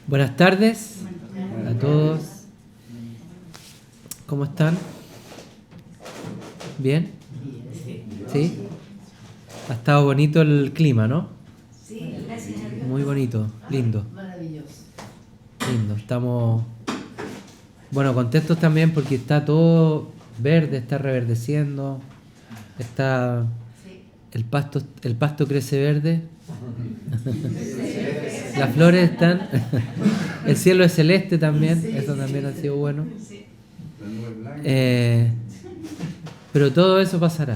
Buenas tardes a todos. ¿Cómo están? ¿Bien? ¿Sí? Ha estado bonito el clima, ¿no? Sí, gracias a Dios. Muy bonito, lindo. Maravilloso. Lindo. Estamos, bueno, contentos también porque está todo verde, está reverdeciendo. Está Sí. el pasto crece verde. Las flores están. El cielo es celeste también. Eso también ha sido bueno. Sí. Pero todo eso pasará.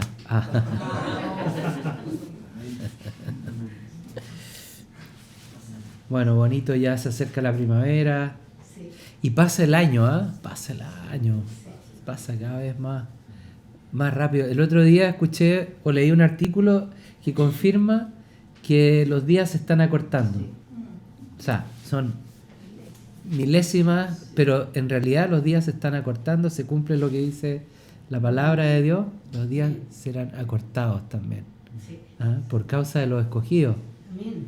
Bueno, bonito, ya se acerca la primavera. Sí. Y pasa el año, ¿ah? Pasa el año. Pasa cada vez más rápido. El otro día escuché o leí un artículo que confirma que los días se están acortando. O sea, son milésimas, pero en realidad los días se están acortando, se cumple lo que dice la palabra de Dios, los días serán acortados también, Sí. ¿ah? Por causa de los escogidos. Amén.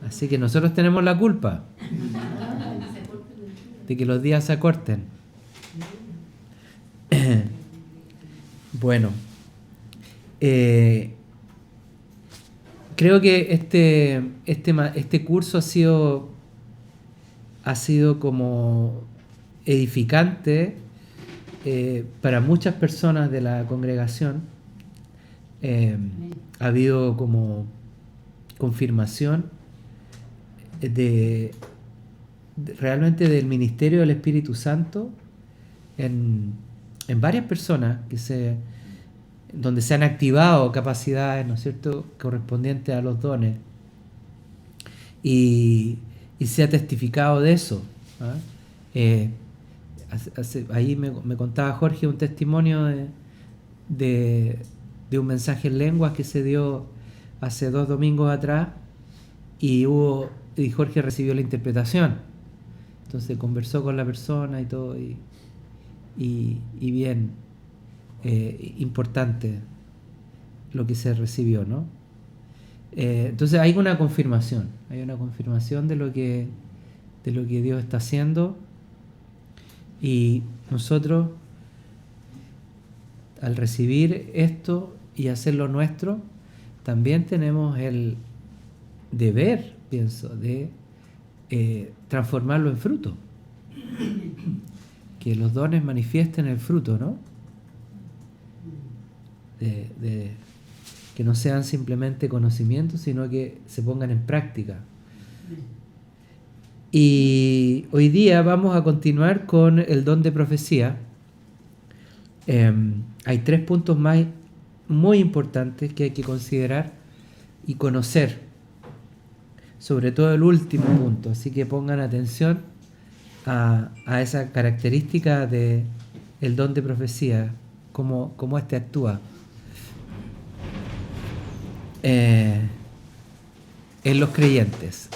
Así que nosotros tenemos la culpa de que los días se acorten. Bueno, creo que este curso ha sido como edificante para muchas personas de la congregación. Ha habido como confirmación realmente del ministerio del Espíritu Santo en varias personas donde se han activado capacidades, ¿no es cierto?, correspondientes a los dones, y se ha testificado de eso, ¿ah? Ahí me contaba Jorge un testimonio de un mensaje en lenguas que se dio hace 2 domingos atrás, y Jorge recibió la interpretación. Entonces conversó con la persona y todo, y bien importante lo que se recibió, ¿no? Entonces hay una confirmación de lo que Dios está haciendo, y nosotros, al recibir esto y hacerlo nuestro, también tenemos el deber, pienso, de transformarlo en fruto. Que los dones manifiesten el fruto, ¿no? Que no sean simplemente conocimientos, sino que se pongan en práctica. Y hoy día vamos a continuar con el don de profecía. Hay 3 puntos más muy importantes que hay que considerar y conocer, sobre todo el último punto, así que pongan atención a esa característica de el don de profecía, cómo este actúa en los creyentes.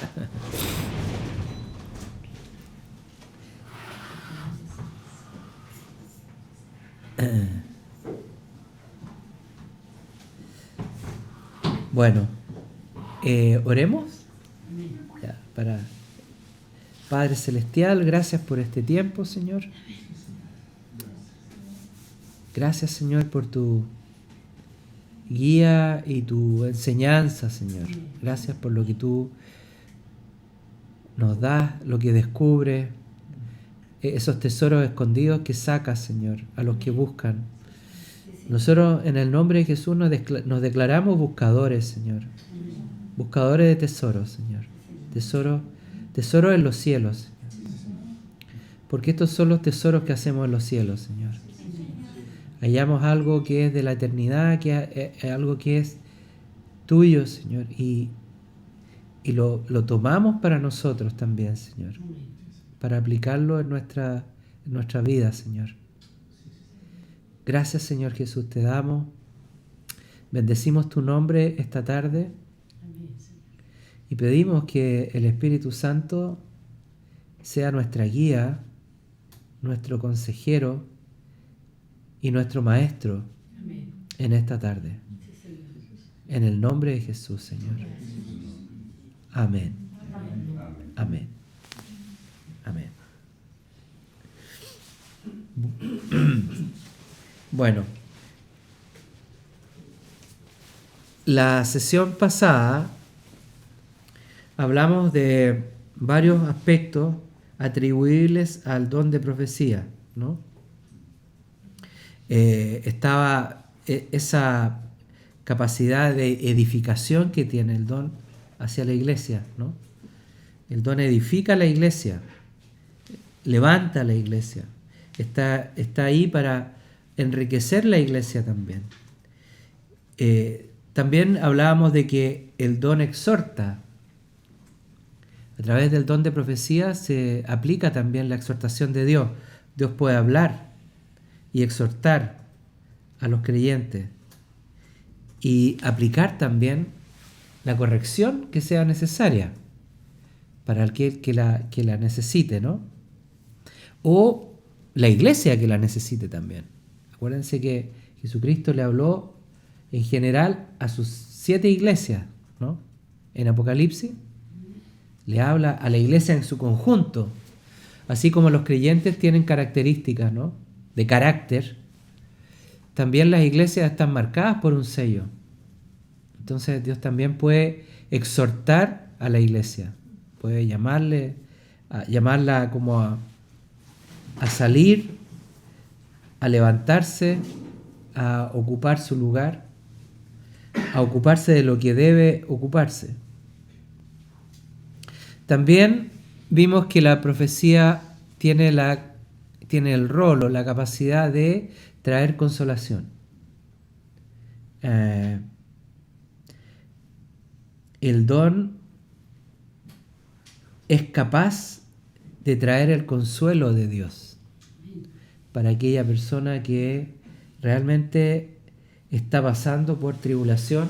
Bueno, oremos. Ya, Padre Celestial, gracias por este tiempo, Señor. Gracias, Señor, por tu guía y tu enseñanza, Señor. Gracias por lo que tú nos das, lo que descubres, esos tesoros escondidos que sacas, Señor, a los que buscan. Nosotros, en el nombre de Jesús, nos declaramos buscadores, Señor. Buscadores de tesoros, Señor. Tesoros en los cielos, Señor. Porque estos son los tesoros que hacemos en los cielos, Señor. Hallamos algo que es de la eternidad, que es algo que es tuyo, Señor. Y lo tomamos para nosotros también, Señor. Para aplicarlo en nuestra vida, Señor. Gracias, Señor Jesús, te damos. Bendecimos tu nombre esta tarde. Y pedimos que el Espíritu Santo sea nuestra guía, nuestro consejero y nuestro maestro en esta tarde. En el nombre de Jesús, Señor. Amén. Amén. Amén. Bueno, la sesión pasada hablamos de varios aspectos atribuibles al don de profecía, ¿no? Estaba esa capacidad de edificación que tiene el don hacia la iglesia, ¿no? El don edifica la iglesia, levanta la iglesia, está ahí para enriquecer la iglesia también. También hablábamos de que el don exhorta. A través del don de profecía se aplica también la exhortación de Dios. Dios puede hablar y exhortar a los creyentes y aplicar también la corrección que sea necesaria para aquel que la necesite, ¿no? O la iglesia que la necesite también. Acuérdense que Jesucristo le habló en general a sus 7 iglesias, ¿no? En Apocalipsis le habla a la iglesia en su conjunto, así como los creyentes tienen características, ¿no? De carácter, también las iglesias están marcadas por un sello. Entonces Dios también puede exhortar a la iglesia, puede llamarla como a salir, a levantarse, a ocupar su lugar, a ocuparse de lo que debe ocuparse. También vimos que la profecía tiene el rol o la capacidad de traer consolación. El don es capaz de traer el consuelo de Dios para aquella persona que realmente está pasando por tribulación,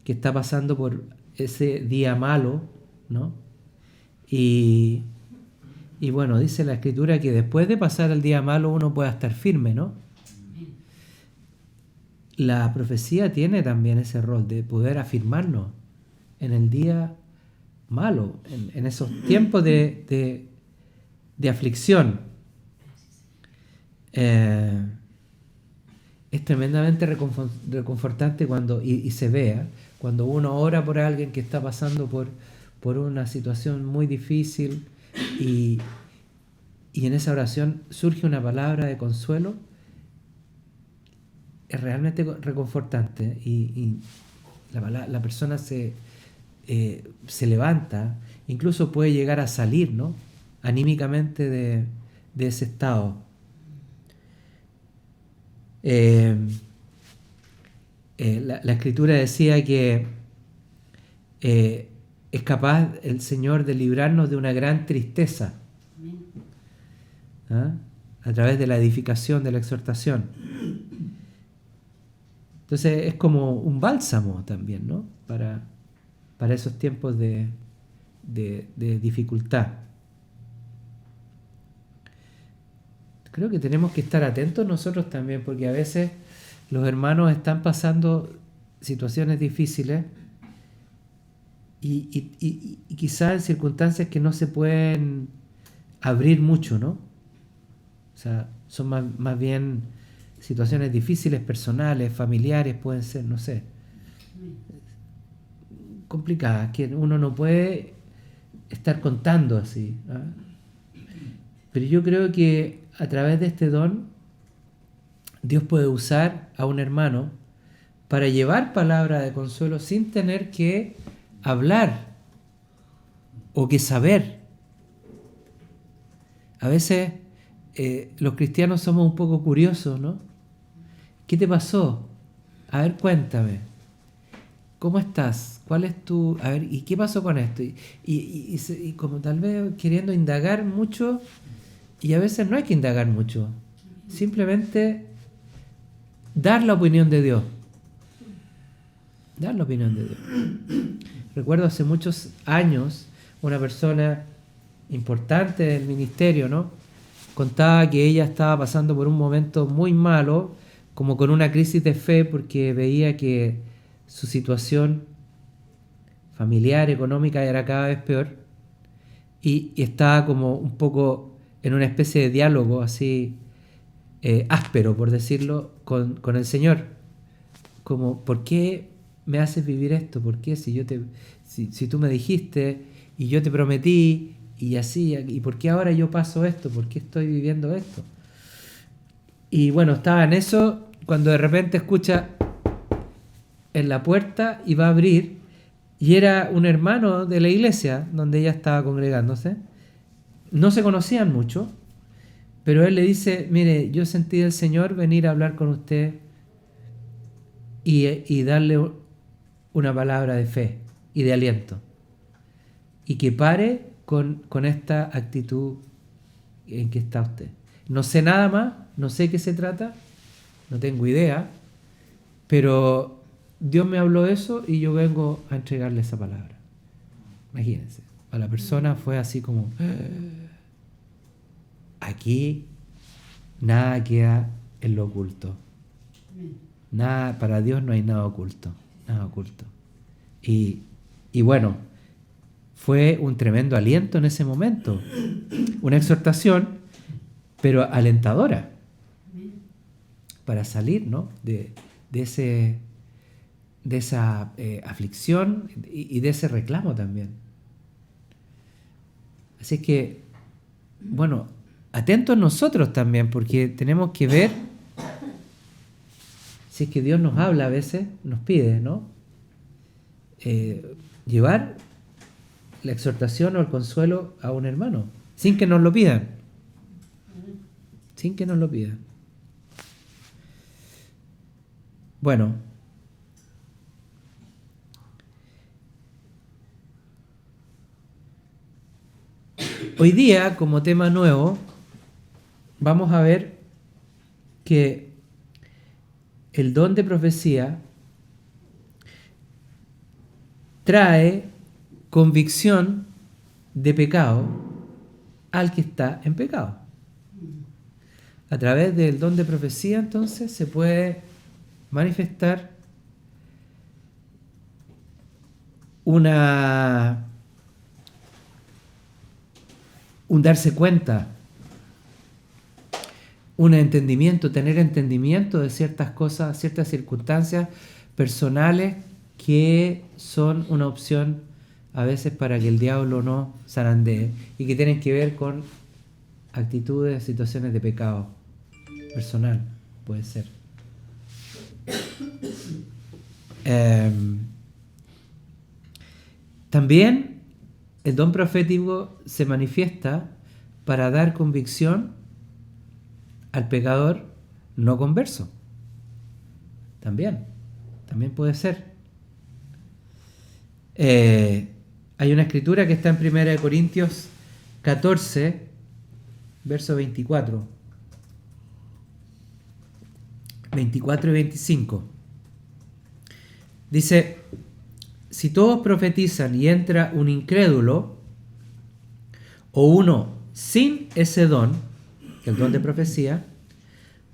que está pasando por ese día malo, ¿no? Y bueno, dice la Escritura que después de pasar el día malo uno pueda estar firme, ¿no? La profecía tiene también ese rol de poder afirmarnos en el día malo, en esos tiempos de aflicción. Es tremendamente reconfortante cuando y se vea cuando uno ora por alguien que está pasando por una situación muy difícil y en esa oración surge una palabra de consuelo. Es realmente reconfortante y la persona se levanta, incluso puede llegar a salir, ¿no? Anímicamente de ese estado. La Escritura decía que es capaz el Señor de librarnos de una gran tristeza, ¿ah? A través de la edificación, de la exhortación. Entonces es como un bálsamo también, ¿no? Para esos tiempos de dificultad. Creo que tenemos que estar atentos nosotros también, porque a veces los hermanos están pasando situaciones difíciles y quizás en circunstancias que no se pueden abrir mucho, ¿no? O sea, son más bien situaciones difíciles, personales, familiares, pueden ser, no sé, complicadas, que uno no puede estar contando así, ¿ah? Pero yo creo que a través de este don Dios puede usar a un hermano para llevar palabra de consuelo sin tener que hablar o que saber. A veces los cristianos somos un poco curiosos, ¿no? ¿Qué te pasó? A ver, cuéntame. ¿Cómo estás? ¿Cuál es tu...? A ver, ¿y qué pasó con esto? Y como tal vez queriendo indagar mucho, y a veces no hay que indagar mucho. Simplemente dar la opinión de Dios. Dar la opinión de Dios. Recuerdo hace muchos años una persona importante del ministerio, ¿no? Contaba que ella estaba pasando por un momento muy malo, como con una crisis de fe, porque veía que su situación familiar, económica era cada vez peor. y estaba como un poco en una especie de diálogo así áspero, por decirlo, con el Señor. Como, ¿por qué me haces vivir esto? ¿Por qué si tú me dijiste y yo te prometí y así, y por qué ahora yo paso esto? ¿Por qué estoy viviendo esto? Y bueno, estaba en eso cuando de repente escucha en la puerta y va a abrir, y era un hermano de la iglesia donde ella estaba congregándose. No se conocían mucho, pero él le dice, mire, yo sentí del Señor venir a hablar con usted y darle una palabra de fe y de aliento. Y que pare con esta actitud en que está usted. No sé nada más, no sé qué se trata, no tengo idea, pero Dios me habló eso y yo vengo a entregarle esa palabra. Imagínense, a la persona fue así como, aquí nada queda en lo oculto. Nada, para Dios no hay nada oculto, nada oculto. Y bueno, fue un tremendo aliento en ese momento, una exhortación, pero alentadora, para salir, ¿no?, de esa aflicción y de ese reclamo también. Así que, bueno, atentos nosotros también, porque tenemos que ver si es que Dios nos habla a veces, nos pide, ¿no?, llevar la exhortación o el consuelo a un hermano, sin que nos lo pidan. Sin que nos lo pidan. Bueno, hoy día, como tema nuevo, vamos a ver que el don de profecía trae convicción de pecado al que está en pecado. A través del don de profecía, entonces, se puede manifestar un darse cuenta, un entendimiento, tener entendimiento de ciertas cosas, ciertas circunstancias personales que son una opción a veces para que el diablo no zarandee y que tienen que ver con actitudes, situaciones de pecado personal, puede ser. También el don profético se manifiesta para dar convicción al pecador no converso. También puede ser. Hay una escritura que está en 1 Corintios 14, verso 24 y 25. Dice, si todos profetizan y entra un incrédulo o uno sin ese don, el don de profecía,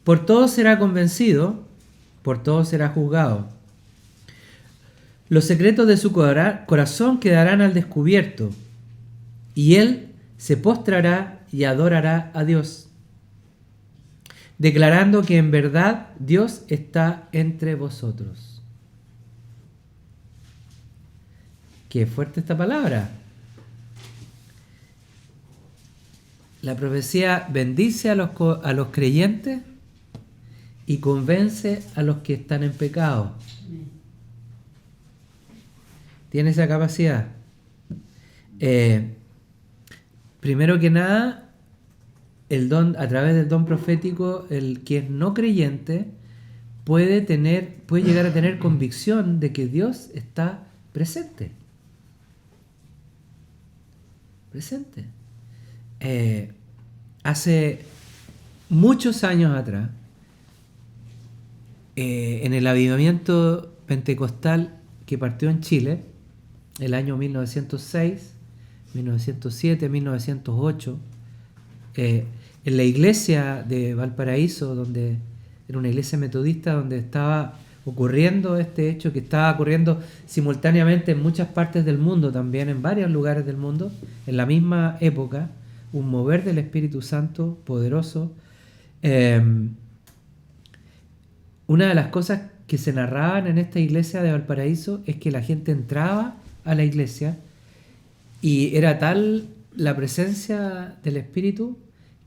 por todos será convencido, por todos será juzgado. Los secretos de su corazón quedarán al descubierto, y él se postrará y adorará a Dios, declarando que en verdad Dios está entre vosotros. Qué fuerte esta palabra. La profecía bendice a los creyentes y convence a los que están en pecado. Tiene esa capacidad. Primero que nada, el don, a través del don profético, el que es no creyente puede llegar a tener convicción de que Dios está presente. Hace muchos años atrás, en el avivamiento pentecostal que partió en Chile, el año 1906, 1907, 1908, en la iglesia de Valparaíso, donde era una iglesia metodista donde estaba ocurriendo este hecho que estaba ocurriendo simultáneamente en muchas partes del mundo, también en varios lugares del mundo, en la misma época, un mover del Espíritu Santo poderoso. Una de las cosas que se narraban en esta iglesia de Valparaíso es que la gente entraba a la iglesia y era tal la presencia del Espíritu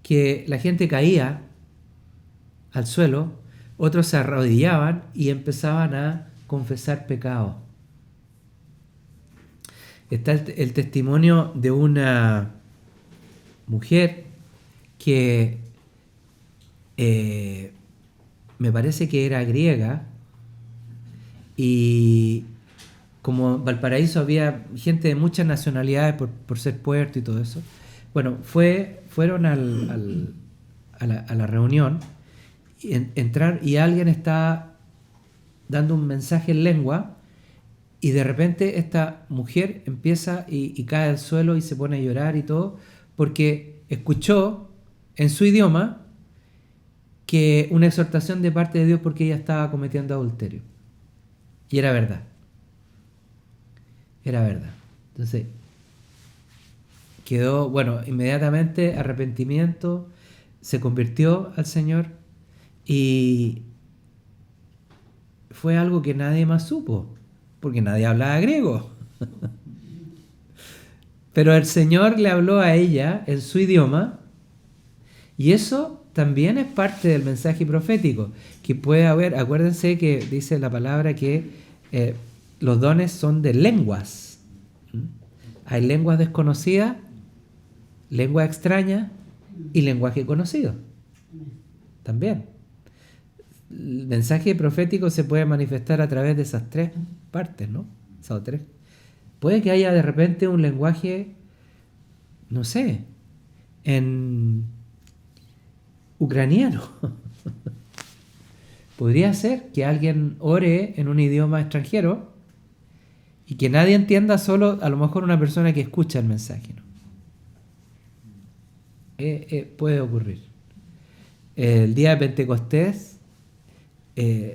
que la gente caía al suelo, otros se arrodillaban y empezaban a confesar pecados. Está el testimonio de una mujer que me parece que era griega, y como Valparaíso había gente de muchas nacionalidades por ser puerto y todo eso, bueno, fueron a la reunión, y entrar, y alguien está dando un mensaje en lengua, y de repente esta mujer empieza y cae al suelo y se pone a llorar y todo, porque escuchó en su idioma que una exhortación de parte de Dios porque ella estaba cometiendo adulterio. Y era verdad. Era verdad. Entonces, quedó, bueno, inmediatamente arrepentimiento, se convirtió al Señor, y fue algo que nadie más supo, porque nadie hablaba griego. Pero el Señor le habló a ella en su idioma, y eso también es parte del mensaje profético, que puede haber, acuérdense que dice la palabra que los dones son de lenguas. Hay lenguas desconocidas, lengua extraña y lenguaje conocido. También. El mensaje profético se puede manifestar a través de esas tres partes, ¿no? Esas tres. Puede que haya de repente un lenguaje, no sé, en ucraniano. Podría ser que alguien ore en un idioma extranjero y que nadie entienda, solo a lo mejor una persona que escucha el mensaje, ¿no? Puede ocurrir. El día de Pentecostés,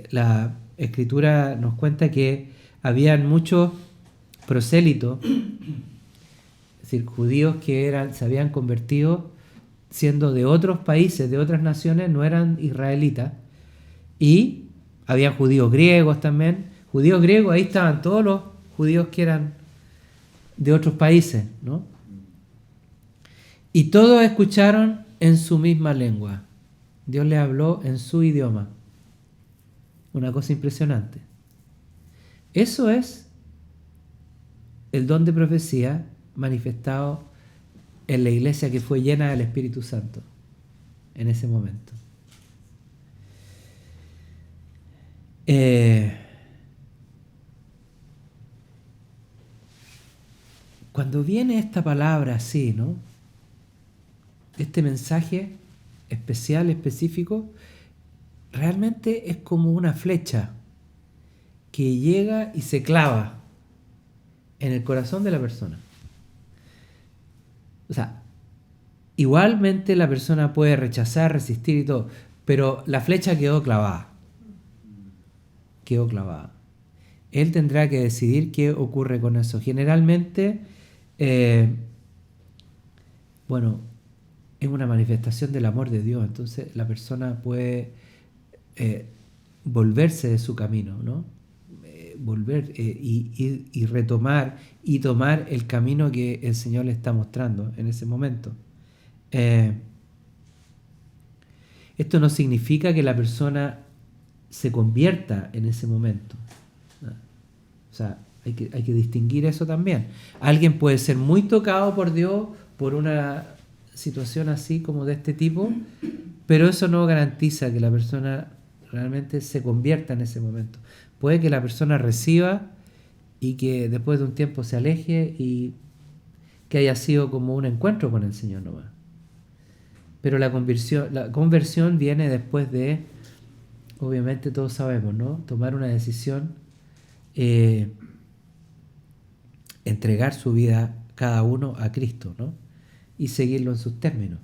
la Escritura nos cuenta que habían muchos prosélitos, es decir, judíos que se habían convertido siendo de otros países, de otras naciones, no eran israelitas, y había judíos griegos también. Judíos griegos, ahí estaban todos los judíos que eran de otros países, ¿no? Y todos escucharon en su misma lengua. Dios les habló en su idioma. Una cosa impresionante. Eso es el don de profecía manifestado en la iglesia que fue llena del Espíritu Santo en ese momento. Cuando viene esta palabra así, ¿no? Este mensaje especial, específico, realmente es como una flecha que llega y se clava en el corazón de la persona. O sea, igualmente la persona puede rechazar, resistir y todo, pero la flecha quedó clavada. Quedó clavada. Él tendrá que decidir qué ocurre con eso. Generalmente, bueno, es una manifestación del amor de Dios. Entonces la persona puede volverse de su camino, ¿no? Volver y retomar y tomar el camino que el Señor le está mostrando en ese momento. Esto no significa que la persona se convierta en ese momento. O sea, hay que distinguir eso también. Alguien puede ser muy tocado por Dios por una situación así como de este tipo, pero eso no garantiza que la persona realmente se convierta en ese momento. Puede que la persona reciba y que después de un tiempo se aleje y que haya sido como un encuentro con el Señor nomás. Pero la conversión viene después de, obviamente todos sabemos, ¿no? Tomar una decisión, entregar su vida cada uno a Cristo, ¿no? Y seguirlo en sus términos.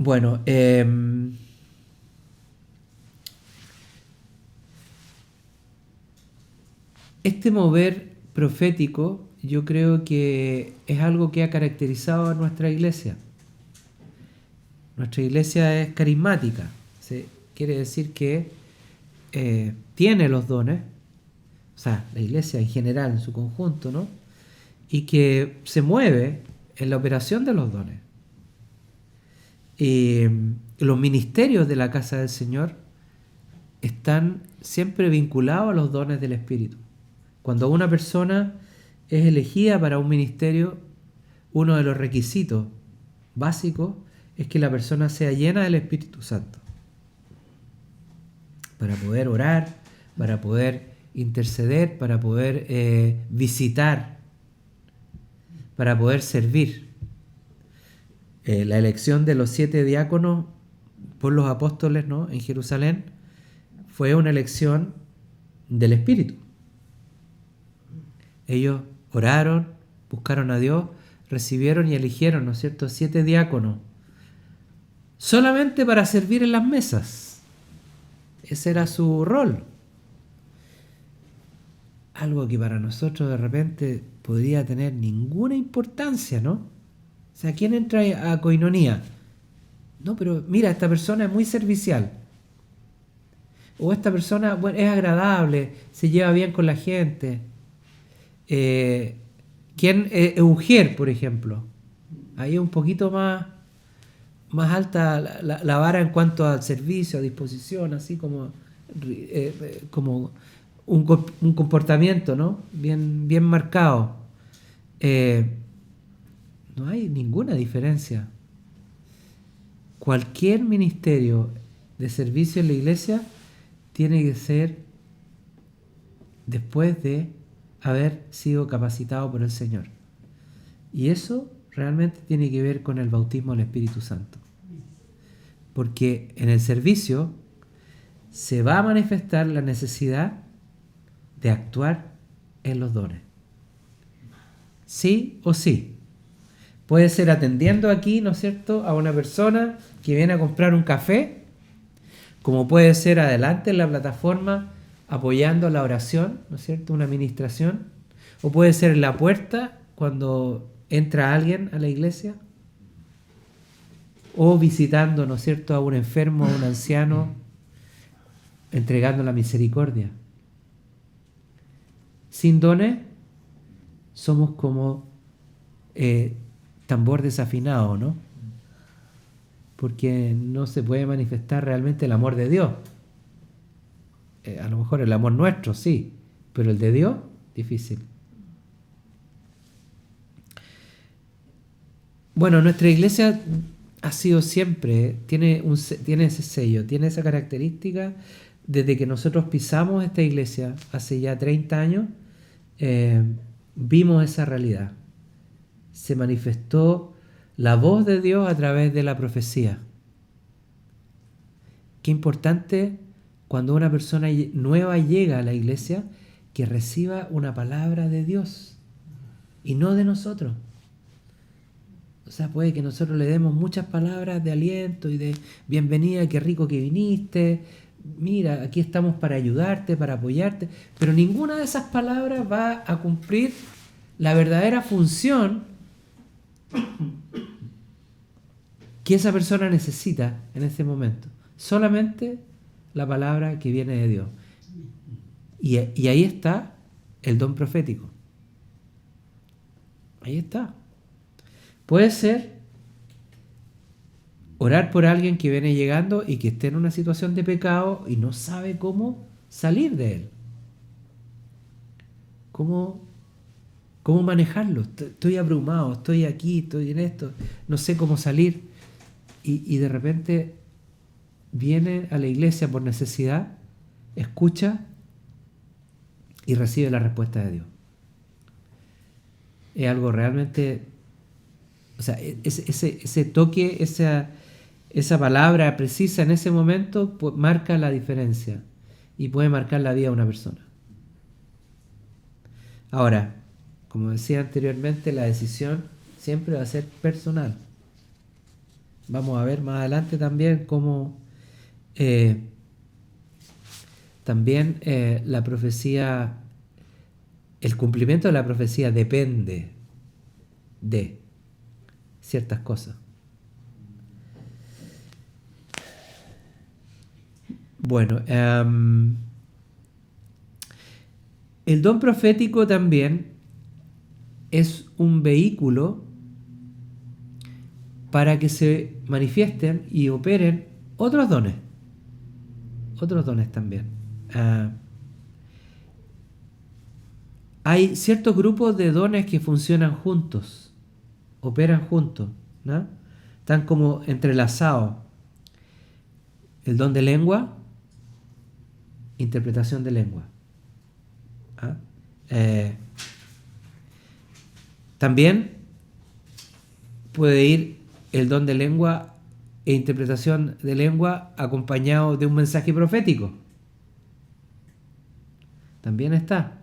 Bueno, este mover profético yo creo que es algo que ha caracterizado a nuestra iglesia. Nuestra iglesia es carismática, ¿sí? Quiere decir que tiene los dones, o sea, la iglesia en general, en su conjunto, ¿no? Y que se mueve en la operación de los dones. Los ministerios de la casa del Señor están siempre vinculados a los dones del Espíritu. Cuando una persona es elegida para un ministerio, uno de los requisitos básicos es que la persona sea llena del Espíritu Santo. Para poder orar, para poder interceder, para poder visitar, para poder servir. La elección de los 7 diáconos por los apóstoles, ¿no?, en Jerusalén fue una elección del Espíritu. Ellos oraron, buscaron a Dios, recibieron y eligieron, ¿no es cierto?, 7 diáconos solamente para servir en las mesas. Ese era su rol. Algo que para nosotros de repente podría tener ninguna importancia, ¿no? O sea, ¿quién entra a coinonía? No, pero mira, esta persona es muy servicial. O esta persona, bueno, es agradable, se lleva bien con la gente. ¿Quién? Ujier, por ejemplo. Ahí es un poquito más alta la vara en cuanto al servicio, a disposición, así como un comportamiento, ¿no?, bien marcado. No hay ninguna diferencia. Cualquier ministerio de servicio en la iglesia tiene que ser después de haber sido capacitado por el Señor. Y eso realmente tiene que ver con el bautismo del Espíritu Santo. Porque en el servicio se va a manifestar la necesidad de actuar en los dones. Sí o sí. Puede ser atendiendo aquí, ¿no es cierto?, a una persona que viene a comprar un café, como puede ser adelante en la plataforma apoyando la oración, ¿no es cierto?, una administración, o puede ser en la puerta cuando entra alguien a la iglesia, o visitando, ¿no es cierto?, a un enfermo, a un anciano, entregando la misericordia. Sin dones somos como tambor desafinado, ¿no? Porque no se puede manifestar realmente el amor de Dios. A lo mejor el amor nuestro, sí, pero el de Dios, difícil. Bueno, nuestra iglesia ha sido siempre, tiene ese sello, tiene esa característica. Desde que nosotros pisamos esta iglesia hace ya 30 años, vimos esa realidad. Se manifestó la voz de Dios a través de la profecía. Qué importante cuando una persona nueva llega a la iglesia que reciba una palabra de Dios y no de nosotros. O sea, puede que nosotros le demos muchas palabras de aliento y de bienvenida, qué rico que viniste, mira, aquí estamos para ayudarte, para apoyarte, pero ninguna de esas palabras va a cumplir la verdadera función que esa persona necesita en ese momento. Solamente la palabra que viene de Dios. Y ahí está el don profético. Ahí está. Puede ser orar por alguien que viene llegando y que esté en una situación de pecado y no sabe cómo salir de él. ¿Cómo manejarlo? Estoy abrumado, estoy aquí, estoy en esto, no sé cómo salir. Y de repente viene a la iglesia por necesidad, escucha y recibe la respuesta de Dios. Es algo realmente, o sea, ese toque, esa palabra precisa en ese momento marca la diferencia y puede marcar la vida de una persona. Ahora, como decía anteriormente, la decisión siempre va a ser personal. Vamos a ver más adelante también cómo también la profecía, el cumplimiento de la profecía depende de ciertas cosas. Bueno, el don profético también es un vehículo para que se manifiesten y operen otros dones también. Hay ciertos grupos de dones que funcionan juntos, operan juntos, ¿no? Están como entrelazados. El don de lengua, interpretación de lengua. ¿Ah? También puede ir el don de lengua e interpretación de lengua acompañado de un mensaje profético. También está.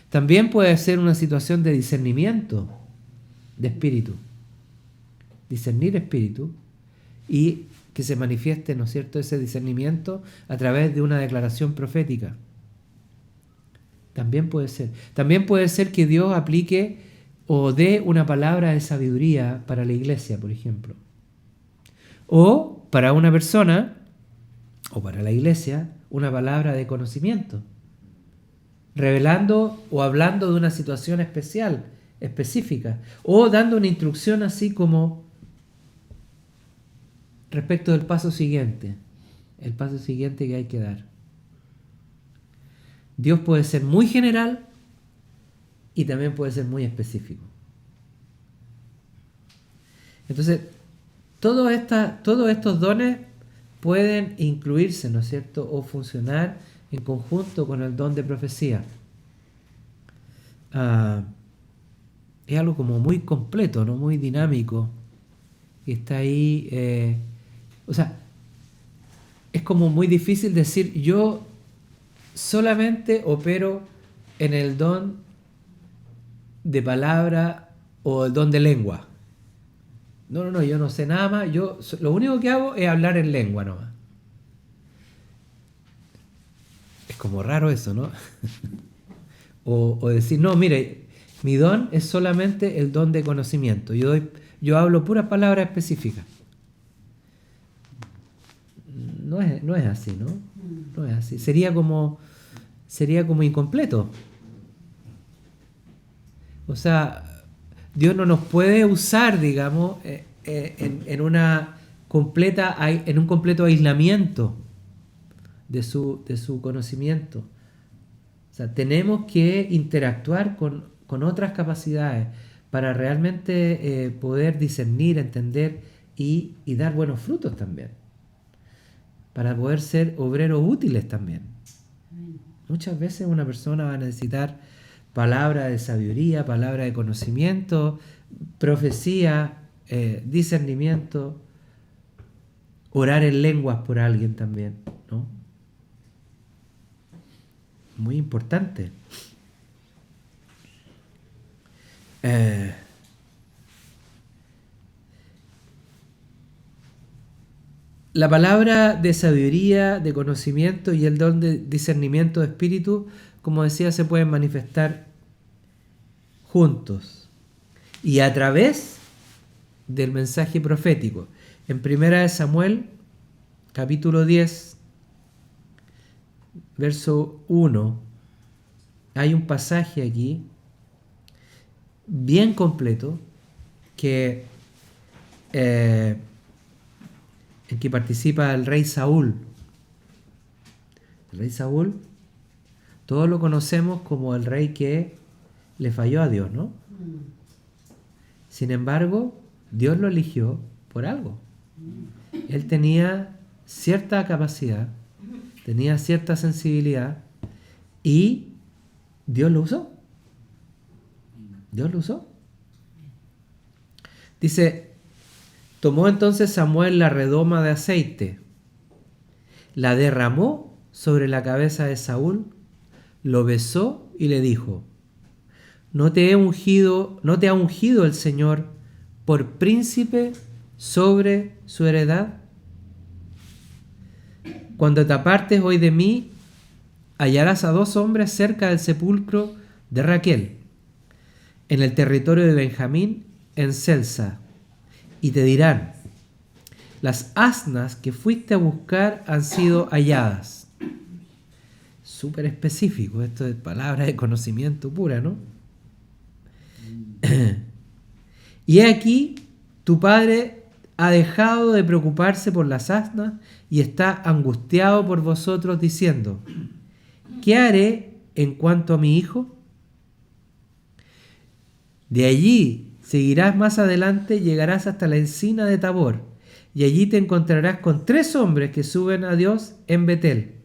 También puede ser una situación de discernimiento de espíritu. Discernir espíritu y que se manifieste, ¿no es cierto?, ese discernimiento a través de una declaración profética. También puede ser. También puede ser que Dios aplique o dé una palabra de sabiduría para la iglesia, por ejemplo. O para una persona, o para la iglesia, una palabra de conocimiento, revelando o hablando de una situación especial, específica, o dando una instrucción así como respecto del paso siguiente, el paso siguiente que hay que dar. Dios puede ser muy general y también puede ser muy específico. Entonces, todos estos dones pueden incluirse, ¿no es cierto?, o funcionar en conjunto con el don de profecía. Es algo como muy completo, ¿no?, muy dinámico. Y está ahí, o sea, es como muy difícil decir yo solamente opero en el don de palabra o el don de lengua. No, yo no sé nada más. Yo lo único que hago es hablar en lengua nomás. Es como raro eso, ¿no? o decir, no, mire, mi don es solamente el don de conocimiento. Yo hablo puras palabras específicas. No es así, ¿no? No es así. Sería como incompleto. O sea, Dios no nos puede usar, digamos, en un completo aislamiento de su conocimiento. O sea, tenemos que interactuar con otras capacidades para realmente poder discernir, entender y dar buenos frutos también. Para poder ser obreros útiles también. Muchas veces una persona va a necesitar palabra de sabiduría, palabra de conocimiento, profecía, discernimiento, orar en lenguas por alguien también, ¿no? Muy importante. La palabra de sabiduría, de conocimiento y el don de discernimiento de espíritu, como decía, se pueden manifestar juntos y a través del mensaje profético. En 1 Samuel, capítulo 10, verso 1, hay un pasaje aquí bien completo que en que participa el rey Saúl. El rey Saúl, todos lo conocemos como el rey que le falló a Dios, ¿no? Sin embargo, Dios lo eligió por algo. Él tenía cierta capacidad, tenía cierta sensibilidad y Dios lo usó. Dios lo usó. Dice, tomó entonces Samuel la redoma de aceite, la derramó sobre la cabeza de Saúl, lo besó y le dijo, ¿no te ha ungido el Señor por príncipe sobre su heredad? Cuando te apartes hoy de mí, hallarás a 2 hombres cerca del sepulcro de Raquel, en el territorio de Benjamín, en Selsa, y te dirán: las asnas que fuiste a buscar han sido halladas. Súper específico, esto es palabra de conocimiento pura, ¿no? Y he aquí, tu padre ha dejado de preocuparse por las asnas y está angustiado por vosotros, diciendo: ¿qué haré en cuanto a mi hijo? De allí seguirás más adelante y llegarás hasta la encina de Tabor, y allí te encontrarás con 3 hombres que suben a Dios en Betel.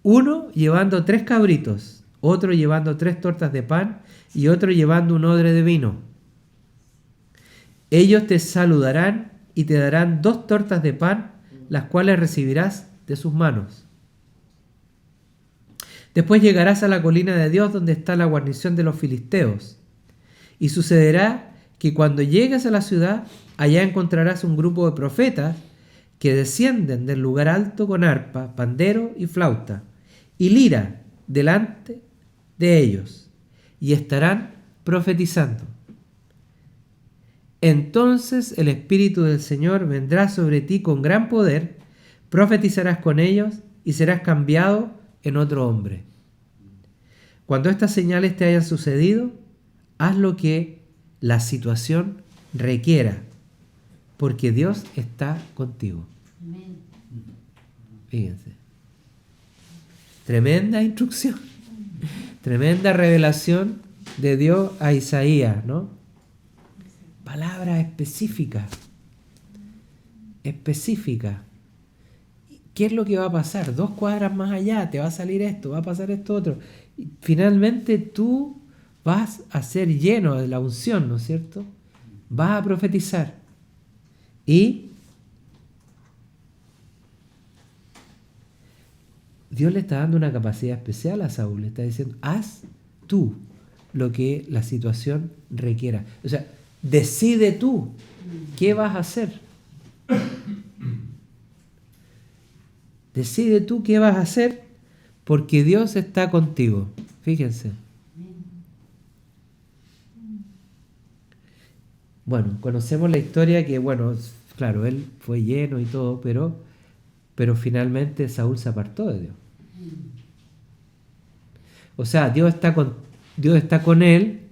Uno llevando 3 cabritos, otro llevando 3 tortas de pan y otro llevando un odre de vino. Ellos te saludarán y te darán 2 tortas de pan, las cuales recibirás de sus manos. Después llegarás a la colina de Dios, donde está la guarnición de los filisteos. Y sucederá que cuando llegues a la ciudad, allá encontrarás un grupo de profetas que descienden del lugar alto con arpa, pandero y flauta, y lira delante de ellos, y estarán profetizando. Entonces el Espíritu del Señor vendrá sobre ti con gran poder, profetizarás con ellos y serás cambiado en otro hombre. Cuando estas señales te hayan sucedido, haz lo que la situación requiera, porque Dios está contigo. Amén. Fíjense. Tremenda instrucción, tremenda revelación de Dios a Isaías, ¿no? Palabra específica. Específica. ¿Qué es lo que va a pasar? 2 cuadras más allá, te va a salir esto, va a pasar esto otro. Y finalmente tú vas a ser lleno de la unción, ¿no es cierto? Vas a profetizar. Y Dios le está dando una capacidad especial a Saúl. Le está diciendo: haz tú lo que la situación requiera. O sea, decide tú qué vas a hacer. Decide tú qué vas a hacer, porque Dios está contigo. Fíjense. Bueno, conocemos la historia que, bueno, claro, él fue lleno y todo, pero finalmente Saúl se apartó de Dios. O sea, Dios está con él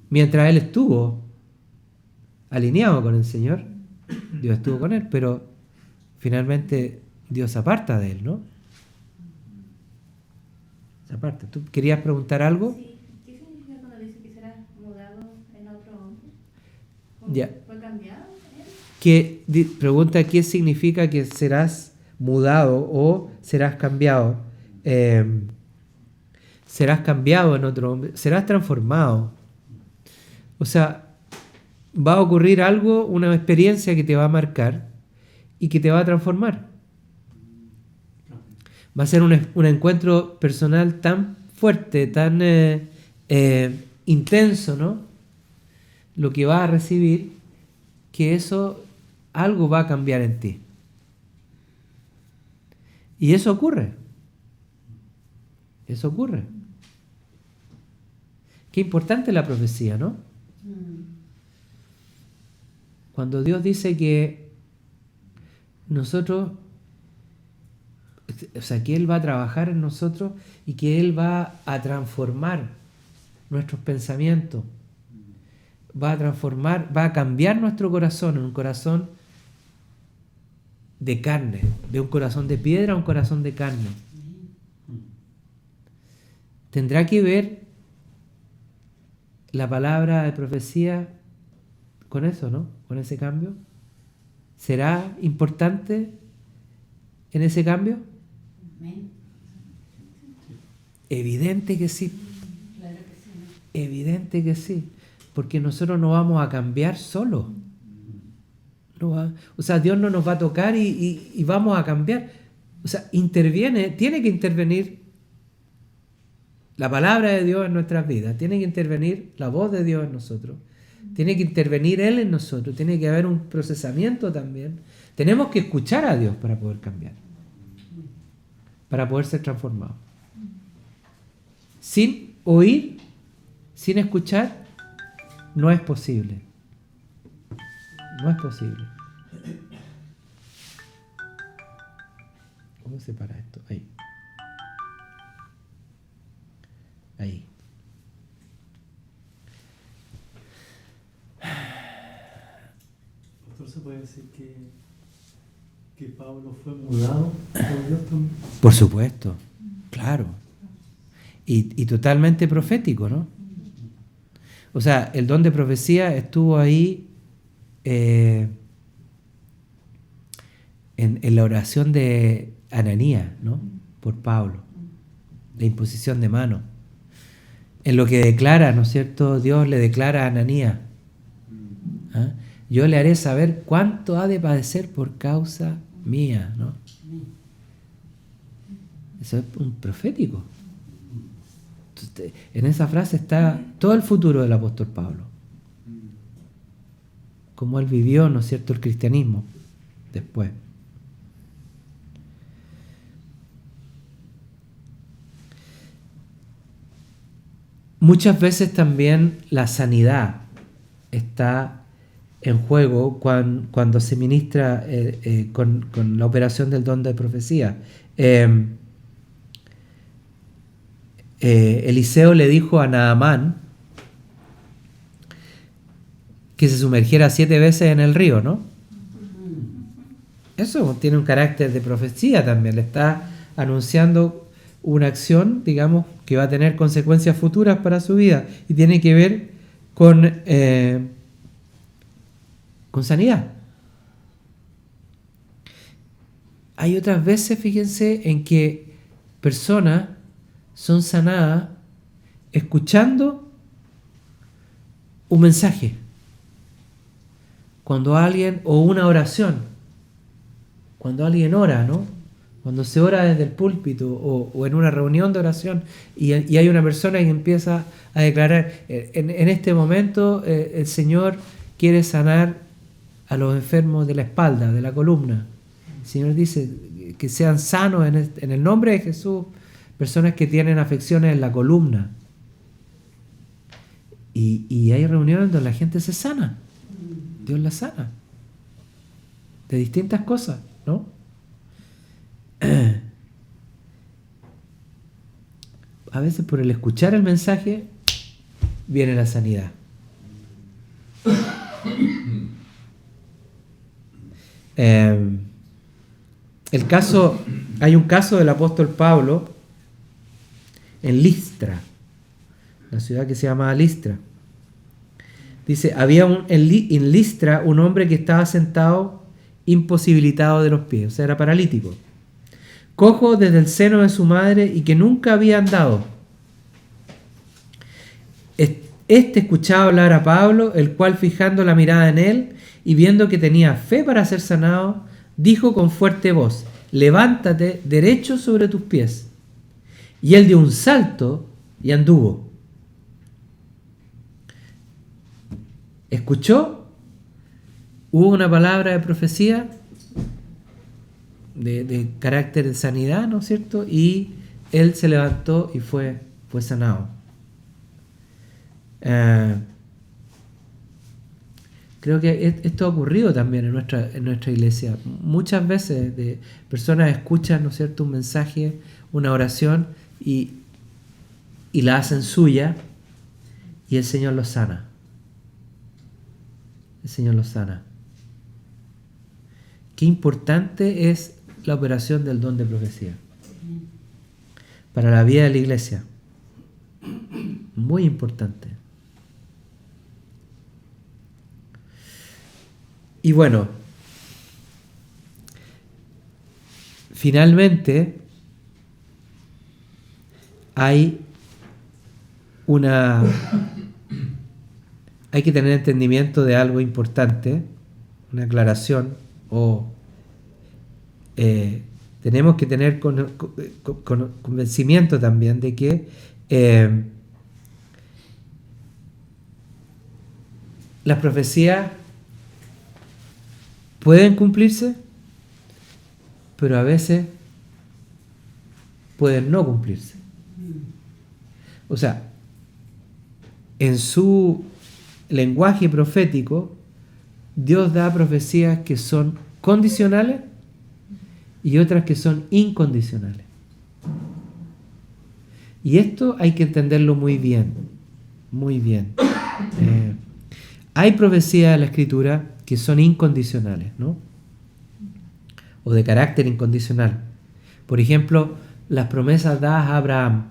mientras él estuvo alineado con el Señor. Dios estuvo con él, pero finalmente Dios se aparta de él, ¿no? Se aparta. ¿Tú querías preguntar algo? Sí. ¿Qué significa cuando dice que será mudado en otro hombre? Ya. ¿Fue cambiado él? Pregunta: ¿qué significa que serás mudado o serás cambiado? Serás cambiado en otro hombre, serás transformado. O sea, va a ocurrir algo, una experiencia que te va a marcar y que te va a transformar. Va a ser un encuentro personal tan fuerte, tan intenso, ¿no? Lo que vas a recibir, que eso, algo va a cambiar en ti. Y eso ocurre. Eso ocurre. Qué importante la profecía, ¿no? Cuando Dios dice que nosotros, o sea, que Él va a trabajar en nosotros y que Él va a transformar nuestros pensamientos, va a cambiar nuestro corazón en un corazón de carne, de un corazón de piedra a un corazón de carne. Tendrá que ver la palabra de profecía con eso, ¿no? Con ese cambio. ¿Será importante en ese cambio? Amén. Evidente que sí. Claro que sí. Evidente que sí. Porque nosotros no vamos a cambiar solos. O sea, Dios no nos va a tocar y vamos a cambiar. O sea, tiene que intervenir la palabra de Dios en nuestras vidas, tiene que intervenir la voz de Dios en nosotros, Tiene que intervenir Él en nosotros, tiene que haber un procesamiento también. Tenemos que escuchar a Dios para poder cambiar, para poder ser transformados. Sin oír, sin escuchar, no es posible. No es posible. ¿Cómo se para esto? Ahí. Ahí. Pastor, ¿se puede decir que Pablo fue mudado por Dios también? Por supuesto, claro. Y totalmente profético, ¿no? O sea, el don de profecía estuvo ahí en la oración de Ananías, ¿no? Por Pablo, la imposición de mano. En lo que declara, ¿no es cierto? Dios le declara a Ananías, ¿ah? Yo le haré saber cuánto ha de padecer por causa mía, ¿no? Eso es un profético. Entonces, en esa frase está todo el futuro del apóstol Pablo. Cómo él vivió, ¿no es cierto?, el cristianismo después. Muchas veces también la sanidad está en juego cuando se ministra con la operación del don de profecía. Eliseo le dijo a Naamán que se sumergiera 7 veces en el río, ¿no? Eso tiene un carácter de profecía también, le está anunciando una acción, digamos, que va a tener consecuencias futuras para su vida y tiene que ver con sanidad. Hay otras veces, fíjense, en que personas son sanadas escuchando un mensaje. Cuando alguien, o una oración, cuando alguien ora, ¿no? Cuando se ora desde el púlpito o en una reunión de oración y hay una persona que empieza a declarar, en este momento el Señor quiere sanar a los enfermos de la espalda, de la columna. El Señor dice que sean sanos en el nombre de Jesús, personas que tienen afecciones en la columna. Y hay reuniones donde la gente se sana. Dios la sana. De distintas cosas, ¿no? A veces por el escuchar el mensaje viene la sanidad. Hay un caso del apóstol Pablo en Listra, la ciudad que se llama Listra. Dice, había en Listra un hombre que estaba sentado imposibilitado de los pies, o sea, era paralítico, cojo desde el seno de su madre y que nunca había andado. Este escuchaba hablar a Pablo, el cual, fijando la mirada en él y viendo que tenía fe para ser sanado, dijo con fuerte voz, levántate derecho sobre tus pies. Y él dio un salto y anduvo. Escuchó, hubo una palabra de profecía de carácter de sanidad, ¿no es cierto? Y él se levantó y fue sanado. Creo que esto ha ocurrido también en nuestra iglesia. Muchas veces personas escuchan, ¿no es cierto?, un mensaje, una oración y la hacen suya y el Señor los sana. El Señor los sana. Qué importante es la operación del don de profecía para la vida de la iglesia. Muy importante. Y bueno, finalmente hay que tener entendimiento de algo importante, una aclaración, tenemos que tener convencimiento también de que las profecías pueden cumplirse, pero a veces pueden no cumplirse. O sea, en su lenguaje profético, Dios da profecías que son condicionales y otras que son incondicionales. Y esto hay que entenderlo muy bien, muy bien. Hay profecías de la Escritura que son incondicionales, ¿no? O de carácter incondicional. Por ejemplo, las promesas dadas a Abraham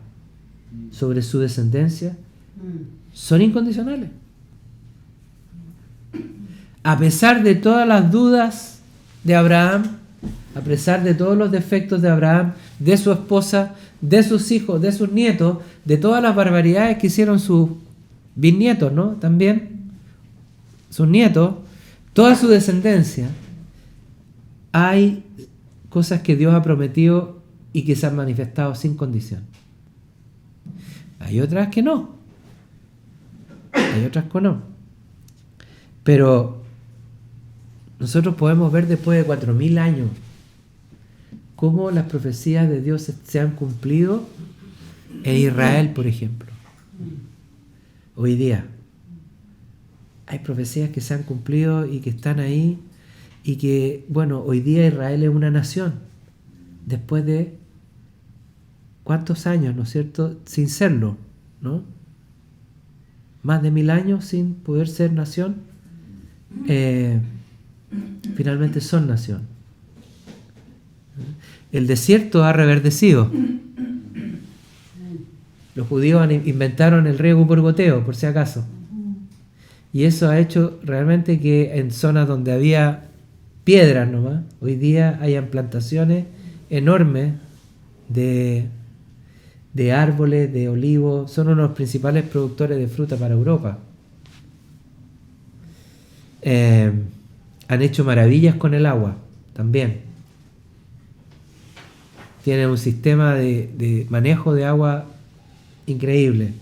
sobre su descendencia son incondicionales. A pesar de todas las dudas de Abraham, a pesar de todos los defectos de Abraham, de su esposa, de sus hijos, de sus nietos, de todas las barbaridades que hicieron sus bisnietos, ¿no? También sus nietos, toda su descendencia, hay cosas que Dios ha prometido y que se han manifestado sin condición. Hay otras que no. Hay otras que no. Pero nosotros podemos ver después de 4000 años cómo las profecías de Dios se han cumplido en Israel, por ejemplo. Hoy día hay profecías que se han cumplido y que están ahí y que, bueno, hoy día Israel es una nación después de ¿cuántos años, no es cierto?, sin serlo, ¿no? Más de 1000 años sin poder ser nación. Finalmente son nación. El desierto ha reverdecido. Los judíos inventaron el riego por goteo, por si acaso. Y eso ha hecho realmente que en zonas donde había piedras nomás, hoy día hayan plantaciones enormes de árboles, de olivos. Son uno de los principales productores de fruta para Europa. Han hecho maravillas con el agua también. Tienen un sistema de manejo de agua increíble.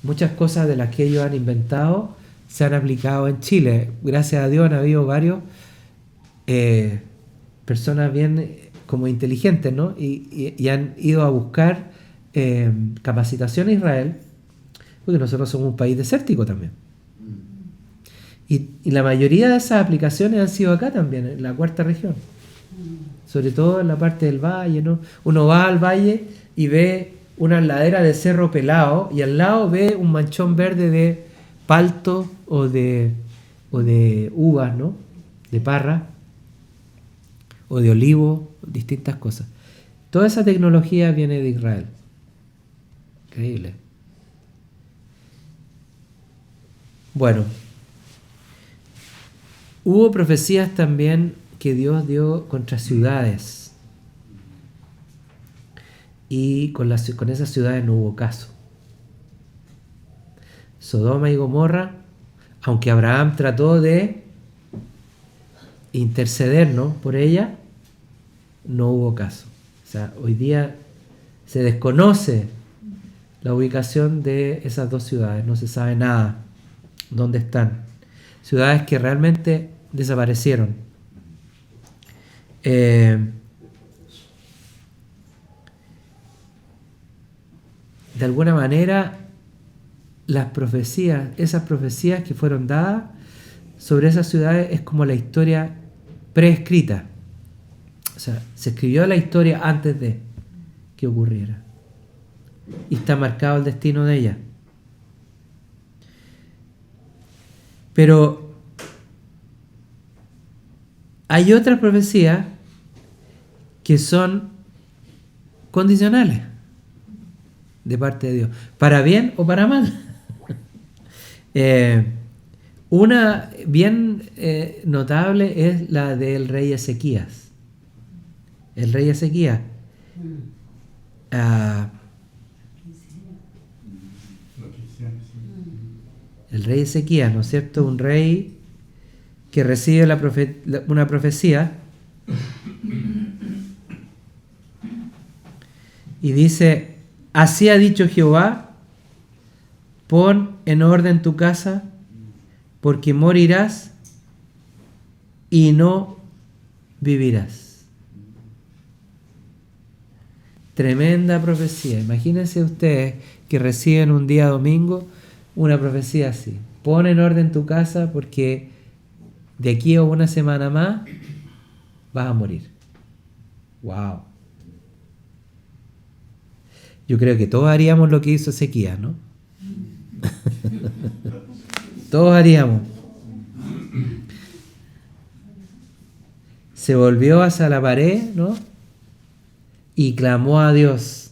Muchas cosas de las que ellos han inventado se han aplicado en Chile. Gracias a Dios han habido varios personas bien como inteligentes, ¿no? Y han ido a buscar capacitación a Israel, porque nosotros somos un país desértico también. Y la mayoría de esas aplicaciones han sido acá también, en la cuarta región. Sobre todo en la parte del valle, ¿no? Uno va al valle y ve una ladera de cerro pelado y al lado ve un manchón verde de palto o de uvas, ¿no? De parra o de olivo, distintas cosas. Toda esa tecnología viene de Israel. Increíble. Bueno, hubo profecías también que Dios dio contra ciudades. Y con esas ciudades no hubo caso. Sodoma y Gomorra, aunque Abraham trató de interceder, ¿no?, por ella, no hubo caso. O sea, hoy día se desconoce la ubicación de esas dos ciudades, no se sabe nada dónde están. Ciudades que realmente desaparecieron. De alguna manera, las profecías, esas profecías que fueron dadas sobre esas ciudades es como la historia preescrita. O sea, se escribió la historia antes de que ocurriera. Y está marcado el destino de ella. Pero hay otras profecías que son condicionales de parte de Dios, para bien o para mal. Una bien notable es la del rey Ezequías. El rey Ezequías el rey Ezequías, ¿no es cierto? Un rey que recibe una profecía y dice: así ha dicho Jehová, pon en orden tu casa, porque morirás y no vivirás. Tremenda profecía. Imagínense ustedes que reciben un día domingo una profecía así. Pon en orden tu casa porque de aquí a una semana más vas a morir. Wow. Yo creo que todos haríamos lo que hizo Ezequías, ¿no? Todos haríamos. Se volvió hacia la pared, ¿no? Y clamó a Dios.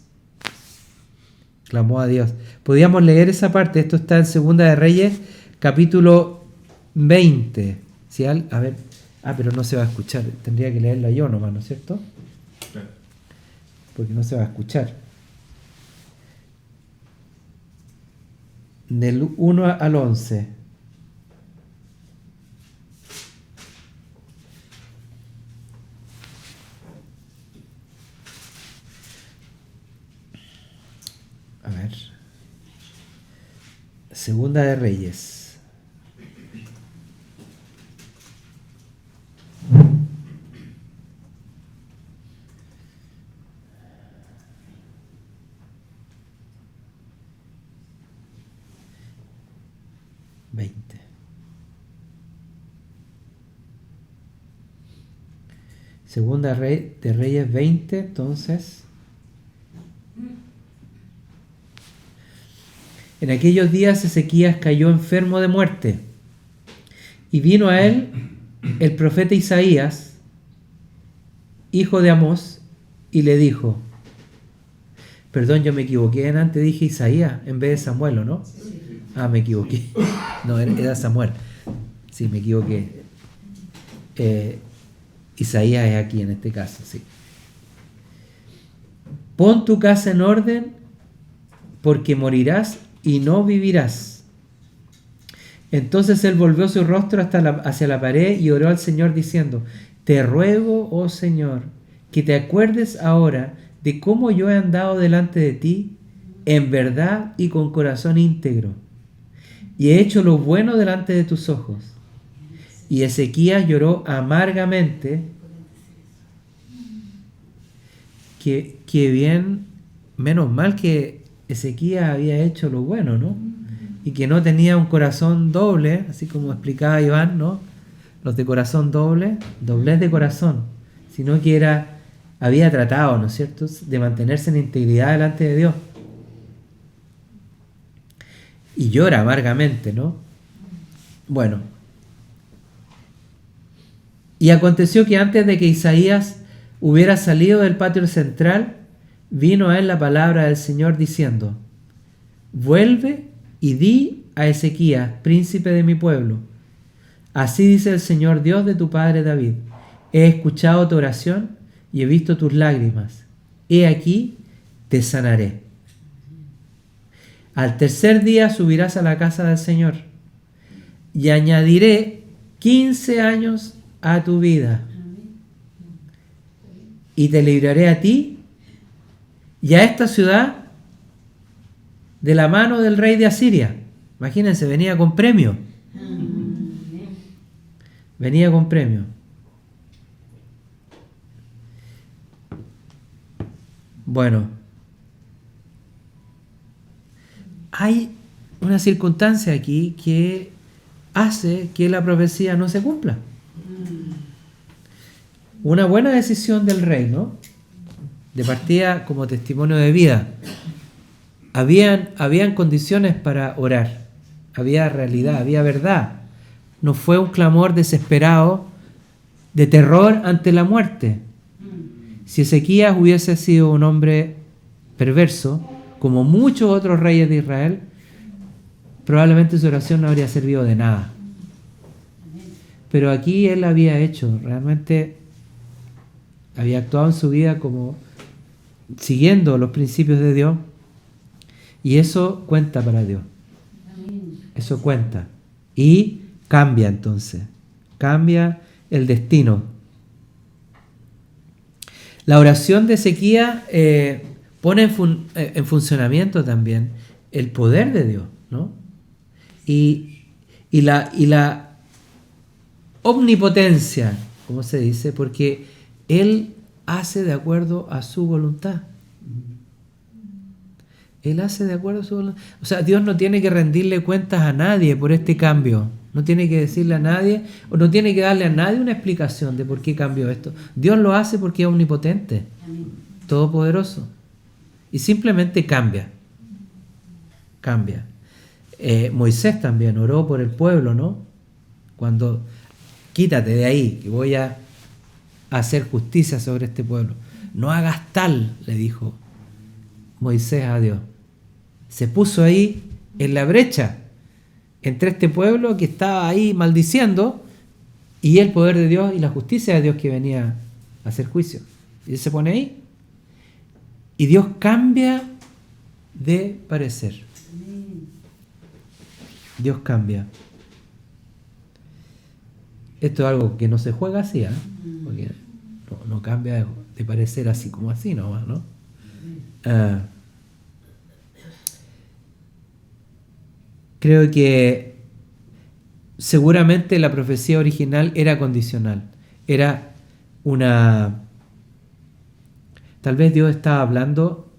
Clamó a Dios. Podríamos leer esa parte. Esto está en Segunda de Reyes, capítulo 20. ¿Sí? A ver. Pero no se va a escuchar. Tendría que leerla yo nomás, ¿no es cierto? Porque no se va a escuchar. Del 1 al 11. A ver. Segunda de Reyes. Segunda de Reyes 20, entonces. En aquellos días Ezequías cayó enfermo de muerte, y vino a él el profeta Isaías, hijo de Amós, y le dijo, perdón, yo me equivoqué, antes dije Isaías en vez de Samuel, ¿no? Ah, me equivoqué. No, era Samuel. Sí, me equivoqué. Isaías es aquí en este caso, sí. Pon tu casa en orden, porque morirás y no vivirás. Entonces él volvió su rostro hacia la pared y oró al Señor diciendo, te ruego, oh Señor, que te acuerdes ahora de cómo yo he andado delante de ti en verdad y con corazón íntegro, y he hecho lo bueno delante de tus ojos. Y Ezequías lloró amargamente. Que bien, menos mal que Ezequías había hecho lo bueno, ¿no? Y que no tenía un corazón doble, así como explicaba Iván, ¿no? Los de corazón doble, doblez de corazón, sino que había tratado, ¿no es cierto?, de mantenerse en integridad delante de Dios. Y llora amargamente, ¿no? Bueno. Y aconteció que antes de que Isaías hubiera salido del patio central, vino a él la palabra del Señor diciendo, vuelve y di a Ezequías, príncipe de mi pueblo, así dice el Señor Dios de tu padre David, he escuchado tu oración y he visto tus lágrimas, he aquí te sanaré. Al tercer día subirás a la casa del Señor y añadiré 15 años a tu vida. Y te libraré a ti y a esta ciudad de la mano del rey de Asiria. Imagínense, venía con premio. Venía con premio. Bueno, hay una circunstancia aquí que hace que la profecía no se cumpla. Una buena decisión del rey, ¿no? De partida como testimonio de vida. Habían condiciones para orar. Había realidad, había verdad. No fue un clamor desesperado de terror ante la muerte. Si Ezequías hubiese sido un hombre perverso, como muchos otros reyes de Israel, probablemente su oración no habría servido de nada. Pero aquí él había hecho, realmente había actuado en su vida como siguiendo los principios de Dios, y eso cuenta para Dios. Eso cuenta. Y cambia entonces. Cambia el destino. La oración de Ezequías pone en funcionamiento también el poder de Dios, ¿no? y la omnipotencia, como se dice, porque Él hace de acuerdo a su voluntad. Él hace de acuerdo a su voluntad. O sea, Dios no tiene que rendirle cuentas a nadie por este cambio. No tiene que decirle a nadie, o no tiene que darle a nadie una explicación de por qué cambió esto. Dios lo hace porque es omnipotente, todopoderoso. Y simplemente cambia. Cambia. Moisés también oró por el pueblo, ¿no? Cuando, quítate de ahí, que voy a hacer justicia sobre este pueblo. No hagas tal, le dijo Moisés a Dios. Se puso ahí en la brecha entre este pueblo que estaba ahí maldiciendo y el poder de Dios y la justicia de Dios que venía a hacer juicio. Y él se pone ahí y Dios cambia de parecer. Dios cambia. Esto es algo que no se juega así, ¿eh? Porque no cambia de parecer así como así nomás, ¿no? Creo que seguramente la profecía original era condicional. Era una... Tal vez Dios estaba hablando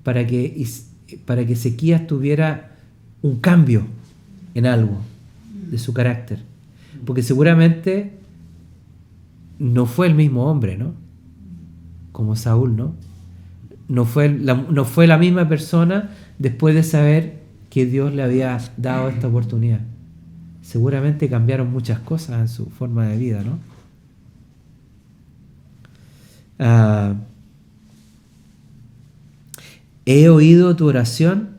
para que Ezequías tuviera un cambio en algo de su carácter. Porque seguramente no fue el mismo hombre, ¿no? Como Saúl, ¿no? No fue la misma persona después de saber que Dios le había dado esta oportunidad. Seguramente cambiaron muchas cosas en su forma de vida, ¿no? He oído tu oración,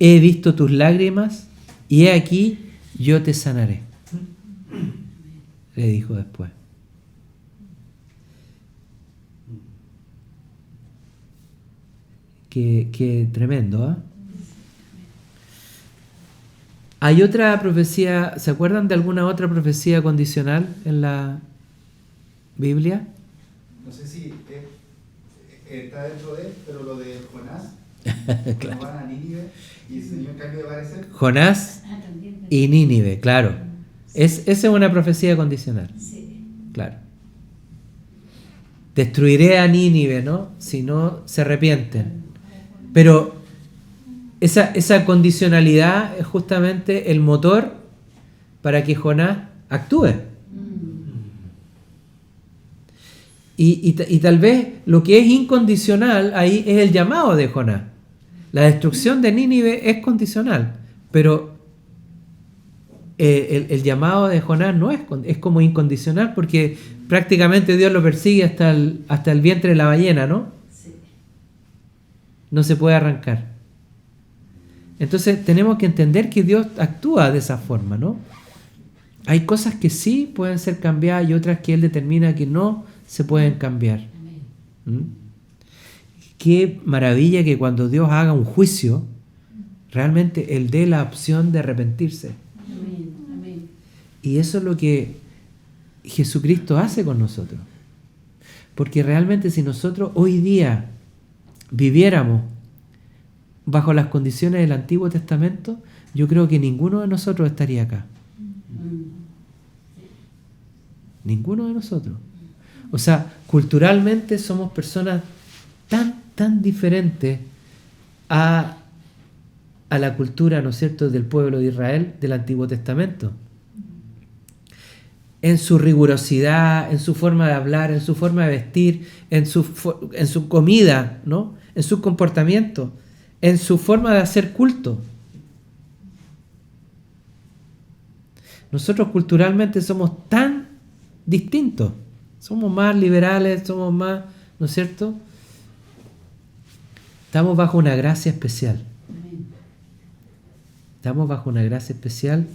he visto tus lágrimas, y he aquí, yo te sanaré. Le dijo después. Qué tremendo, ¿eh? Hay otra profecía, ¿se acuerdan de alguna otra profecía condicional en la Biblia? No sé si está dentro de él, pero lo de Jonás, Claro. cuando van a Nínive y el Señor cambia de parecer. Jonás y Nínive, claro. Esa es una profecía condicional. Sí. Claro. Destruiré a Nínive, ¿no? Si no se arrepienten. Pero esa condicionalidad es justamente el motor para que Jonás actúe. Y tal vez lo que es incondicional ahí es el llamado de Jonás. La destrucción de Nínive es condicional, pero el llamado de Jonás no es como incondicional, porque prácticamente Dios lo persigue hasta el vientre de la ballena, ¿no? Sí. No se puede arrancar. Entonces tenemos que entender que Dios actúa de esa forma, ¿no? Hay cosas que sí pueden ser cambiadas y otras que Él determina que no se pueden cambiar. ¿Mm? Qué maravilla que cuando Dios haga un juicio, realmente Él dé la opción de arrepentirse. Amén. Y eso es lo que Jesucristo hace con nosotros. Porque realmente si nosotros hoy día viviéramos bajo las condiciones del Antiguo Testamento, yo creo que ninguno de nosotros estaría acá. Ninguno de nosotros. O sea, culturalmente somos personas tan diferentes a la cultura, ¿no es cierto?, del pueblo de Israel del Antiguo Testamento. En su rigurosidad, en su forma de hablar, en su forma de vestir, en su comida, ¿no?, en su comportamiento, en su forma de hacer culto. Nosotros culturalmente somos tan distintos. Somos más liberales, somos más, ¿no es cierto? Estamos bajo una gracia especial. Estamos bajo una gracia especial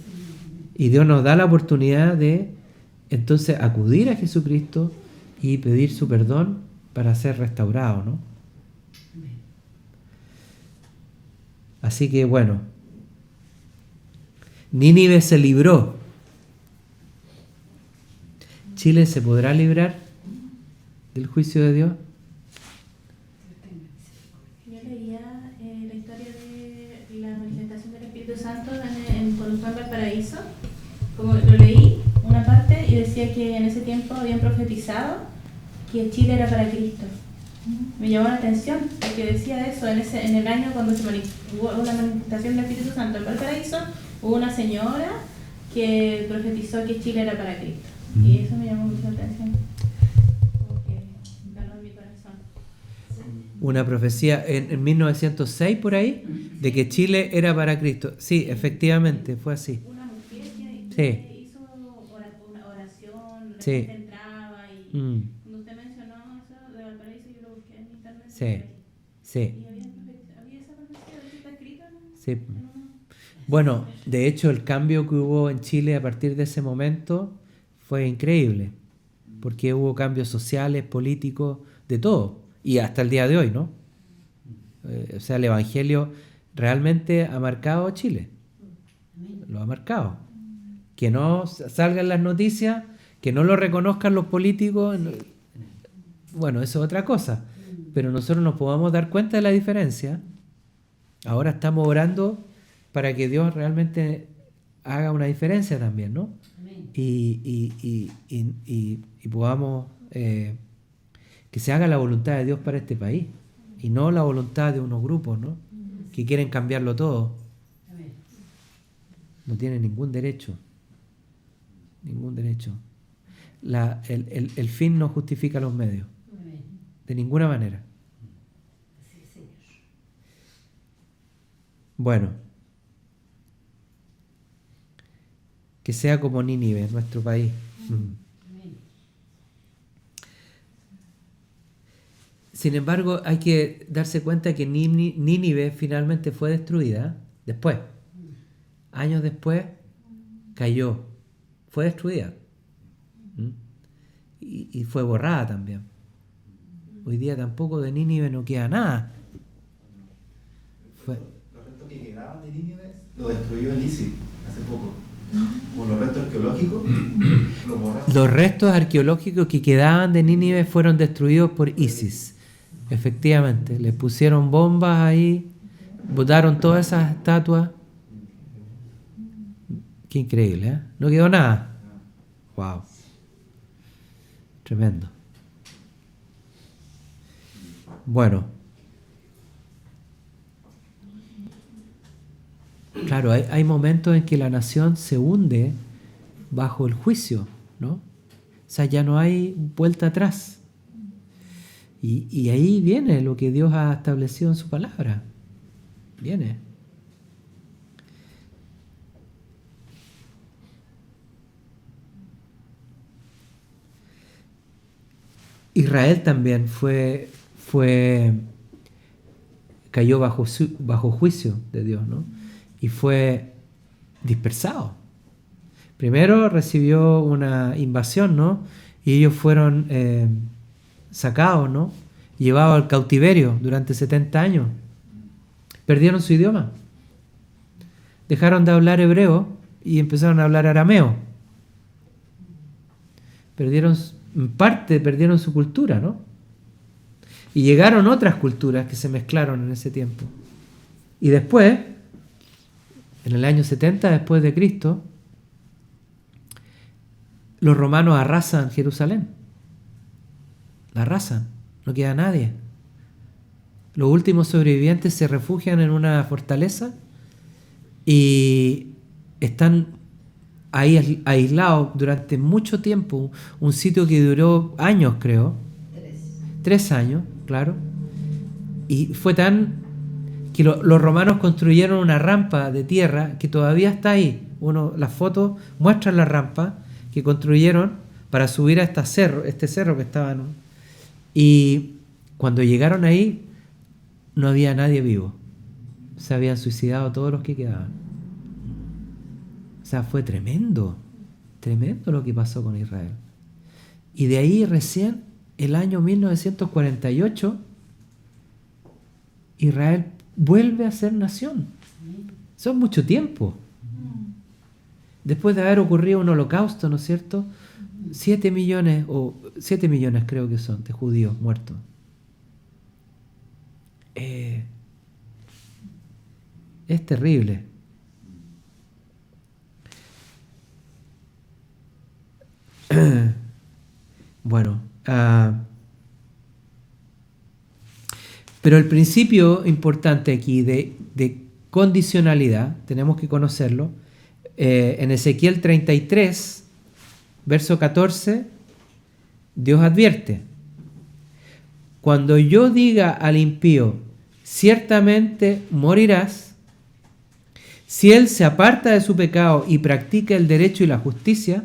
y Dios nos da la oportunidad de entonces acudir a Jesucristo y pedir su perdón para ser restaurado, ¿no? Así que bueno, Nínive se libró. ¿Chile se podrá librar del juicio de Dios? Yo leía la historia de la manifestación del Espíritu Santo en decía que en ese tiempo habían profetizado que Chile era para Cristo. Me llamó la atención porque decía eso en el año cuando hubo una manifestación del Espíritu Santo en Valparaíso, hubo una señora que profetizó que Chile era para Cristo. Y eso me llamó mucho la atención. Como que ganó en mi corazón. Una profecía en 1906 por ahí de que Chile era para Cristo. Sí, efectivamente, fue así. Una mujer que Sí. hizo una oración, la Sí. gente entraba y cuando usted mencionó eso de Valparaíso, yo lo busqué en internet. Sí, sí, Y había esa profecía, de hecho está escrita sí. en una... Bueno, de hecho el cambio que hubo en Chile a partir de ese momento fue increíble, porque hubo cambios sociales, políticos, de todo, y hasta el día de hoy, ¿no? O sea, el Evangelio realmente ha marcado Chile, lo ha marcado. Que no salgan las noticias, que no lo reconozcan los políticos, bueno, eso es otra cosa, pero nosotros nos podamos dar cuenta de la diferencia. Ahora estamos orando para que Dios realmente haga una diferencia también, ¿no? Y podamos que se haga la voluntad de Dios para este país y no la voluntad de unos grupos, ¿no? Que quieren cambiarlo todo. No tienen ningún derecho. Ningún derecho. El fin no justifica los medios. De ninguna manera. Bueno. Que sea como Nínive, nuestro país. Sin embargo, hay que darse cuenta que Nínive finalmente fue destruida después. Años después, cayó. Fue destruida. Y fue borrada también. Hoy día tampoco de Nínive no queda nada. Los restos que quedaban de Nínive lo destruyó el ISIS hace poco. Por los restos arqueológicos, lo borraron. Los restos arqueológicos que quedaban de Nínive fueron destruidos por ISIS. Efectivamente, le pusieron bombas ahí, botaron todas esas estatuas. Qué increíble, ¿eh? No quedó nada. Wow. Tremendo. Bueno. Claro, hay momentos en que la nación se hunde bajo el juicio, ¿no? O sea, ya no hay vuelta atrás. Y ahí viene lo que Dios ha establecido en su palabra. Viene. Israel también cayó bajo juicio de Dios, ¿no? Y fue dispersado. Primero recibió una invasión, ¿no? Y ellos fueron sacados, ¿no? Llevados al cautiverio durante 70 años. Perdieron su idioma. Dejaron de hablar hebreo y empezaron a hablar arameo. En parte perdieron su cultura, ¿no? Y llegaron otras culturas que se mezclaron en ese tiempo. Y después, en el año 70 después de Cristo, los romanos arrasan Jerusalén. La arrasan. No queda nadie. Los últimos sobrevivientes se refugian en una fortaleza y están ahí aislados durante mucho tiempo. Un sitio que duró años, creo. 3 años, claro. Y fue tan que los romanos construyeron una rampa de tierra que todavía está ahí. Las fotos muestran la rampa que construyeron para subir a este cerro que estaba, ¿no? Y cuando llegaron ahí no había nadie vivo. Se habían suicidado todos los que quedaban. O sea, fue tremendo lo que pasó con Israel. Y de ahí recién, el año 1948, Israel vuelve a ser nación. Eso es mucho tiempo. Después de haber ocurrido un holocausto, ¿no es cierto? 7 millones creo que son, de judíos muertos. Es terrible. Bueno, pero el principio importante aquí de condicionalidad, tenemos que conocerlo. En Ezequiel 33, verso 14, Dios advierte: cuando yo diga al impío, ciertamente morirás, si él se aparta de su pecado y practica el derecho y la justicia,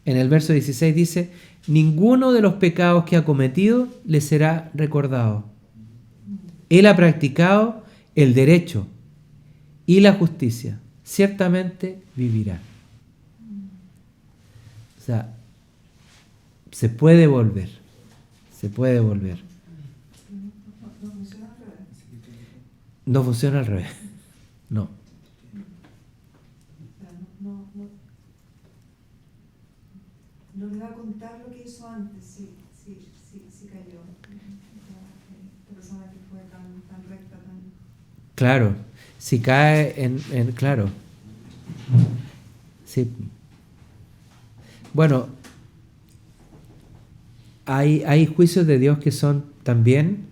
en el verso 16 dice, ninguno de los pecados que ha cometido le será recordado. Él ha practicado el derecho y la justicia, ciertamente vivirá. O sea, se puede volver. Se puede volver. No funciona al revés. No. No le va a contar lo que hizo antes, si cayó. Esta persona que fue tan recta, tan... Claro, si cae en claro. Sí. Bueno, hay juicios de Dios que son también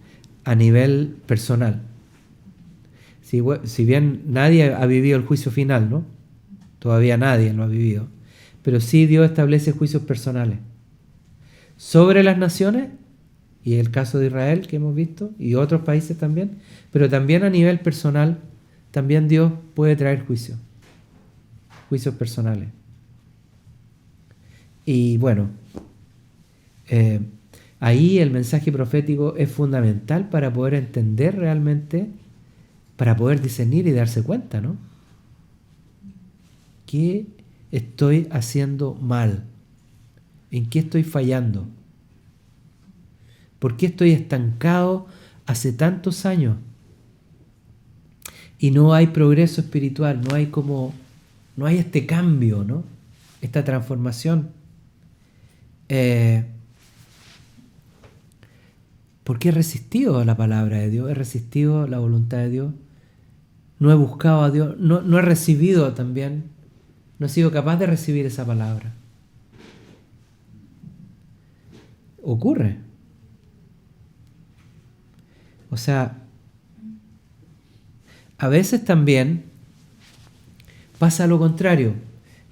a nivel personal. Si bien nadie ha vivido el juicio final, ¿no? Todavía nadie lo ha vivido. Pero sí Dios establece juicios personales sobre las naciones, y el caso de Israel que hemos visto, y otros países también, pero también a nivel personal, también Dios puede traer juicios personales. Y bueno, ahí el mensaje profético es fundamental para poder entender realmente, para poder discernir y darse cuenta, ¿no? ¿Qué estoy haciendo mal? ¿En qué estoy fallando? ¿Por qué estoy estancado hace tantos años? Y no hay progreso espiritual, no hay este cambio, ¿no? Esta transformación. Porque he resistido la palabra de Dios, he resistido la voluntad de Dios, no he buscado a Dios, no he recibido también, no he sido capaz de recibir esa palabra. Ocurre. O sea, a veces también pasa lo contrario,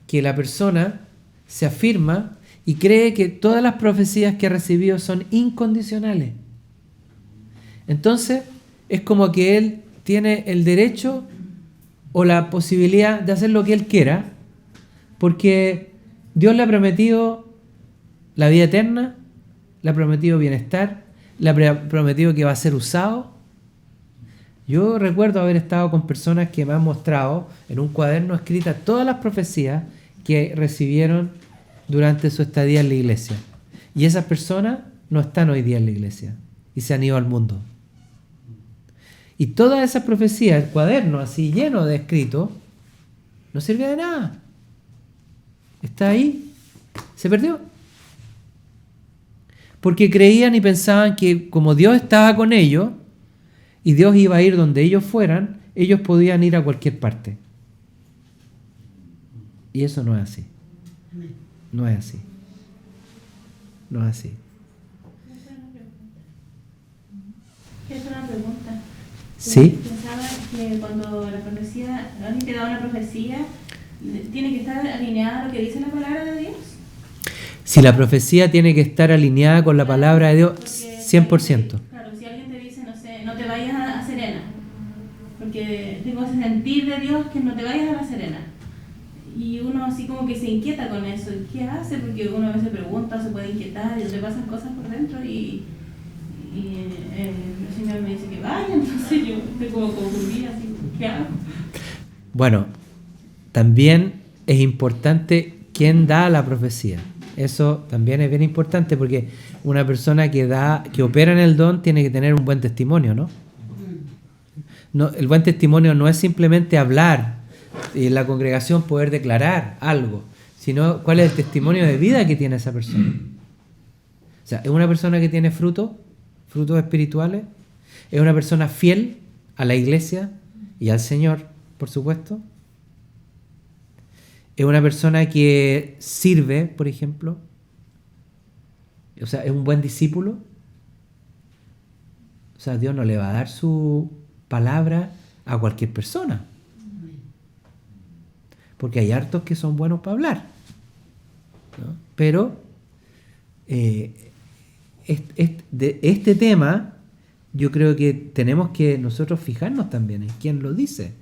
que la persona se afirma y cree que todas las profecías que ha recibido son incondicionales. Entonces, es como que él tiene el derecho o la posibilidad de hacer lo que él quiera, porque Dios le ha prometido la vida eterna, le ha prometido bienestar, le ha prometido que va a ser usado. Yo recuerdo haber estado con personas que me han mostrado en un cuaderno escritas todas las profecías que recibieron durante su estadía en la iglesia. Y esas personas no están hoy día en la iglesia y se han ido al mundo. Y todas esas profecías, el cuaderno así lleno de escritos, no sirve de nada. Está ahí, se perdió. Porque creían y pensaban que como Dios estaba con ellos y Dios iba a ir donde ellos fueran, ellos podían ir a cualquier parte. Y eso no es así. No es así. No es así. Es una pregunta. ¿Sí? Pensaba que cuando la profecía, alguien te da una profecía, ¿tiene que estar alineada a lo que dice la palabra de Dios? Si la profecía tiene que estar alineada con la palabra de Dios, Porque 100%. Claro, si alguien te dice, no sé, no te vayas a Serena, porque tengo ese sentir de Dios que no te vayas a La Serena. Y uno así como que se inquieta con eso. ¿Y qué hace? Porque uno a veces pregunta, se puede inquietar y te pasan cosas por dentro y el Señor me dice que vaya, entonces yo estoy como confundida, así, ¿qué hago? Bueno, también es importante quién da la profecía. Eso también es bien importante porque una persona que opera en el don tiene que tener un buen testimonio, ¿no? El buen testimonio no es simplemente hablar y en la congregación poder declarar algo, sino cuál es el testimonio de vida que tiene esa persona. O sea, es una persona que tiene frutos espirituales, es una persona fiel a la iglesia y al Señor, por supuesto. Es una persona que sirve, por ejemplo. O sea, es un buen discípulo. O sea, Dios no le va a dar su palabra a cualquier persona. Porque hay hartos que son buenos para hablar, ¿no? Pero de este tema yo creo que tenemos que nosotros fijarnos también en quién lo dice.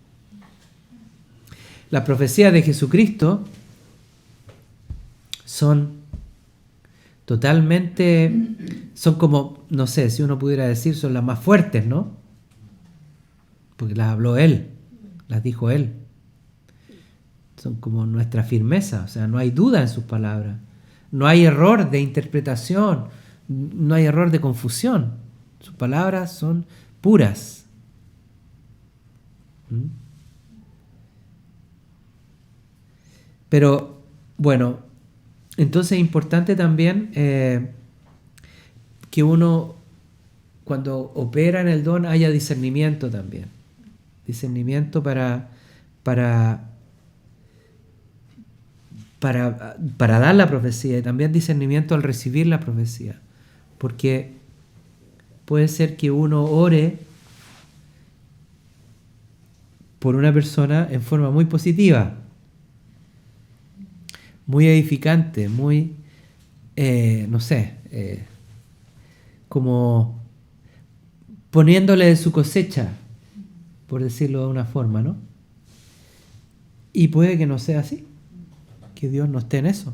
Las profecías de Jesucristo son totalmente, son como, no sé, si uno pudiera decir, son las más fuertes, ¿no? Porque las habló Él, las dijo Él. Son como nuestra firmeza, o sea, no hay duda en sus palabras. No hay error de interpretación, no hay error de confusión. Sus palabras son puras. ¿Mm? Pero, bueno, entonces es importante también que uno, cuando opera en el don, haya discernimiento también. Discernimiento para dar la profecía, y también discernimiento al recibir la profecía. Porque puede ser que uno ore por una persona en forma muy positiva, muy edificante, muy, no sé, como poniéndole de su cosecha, por decirlo de una forma, ¿no? Y puede que no sea así, que Dios no esté en eso.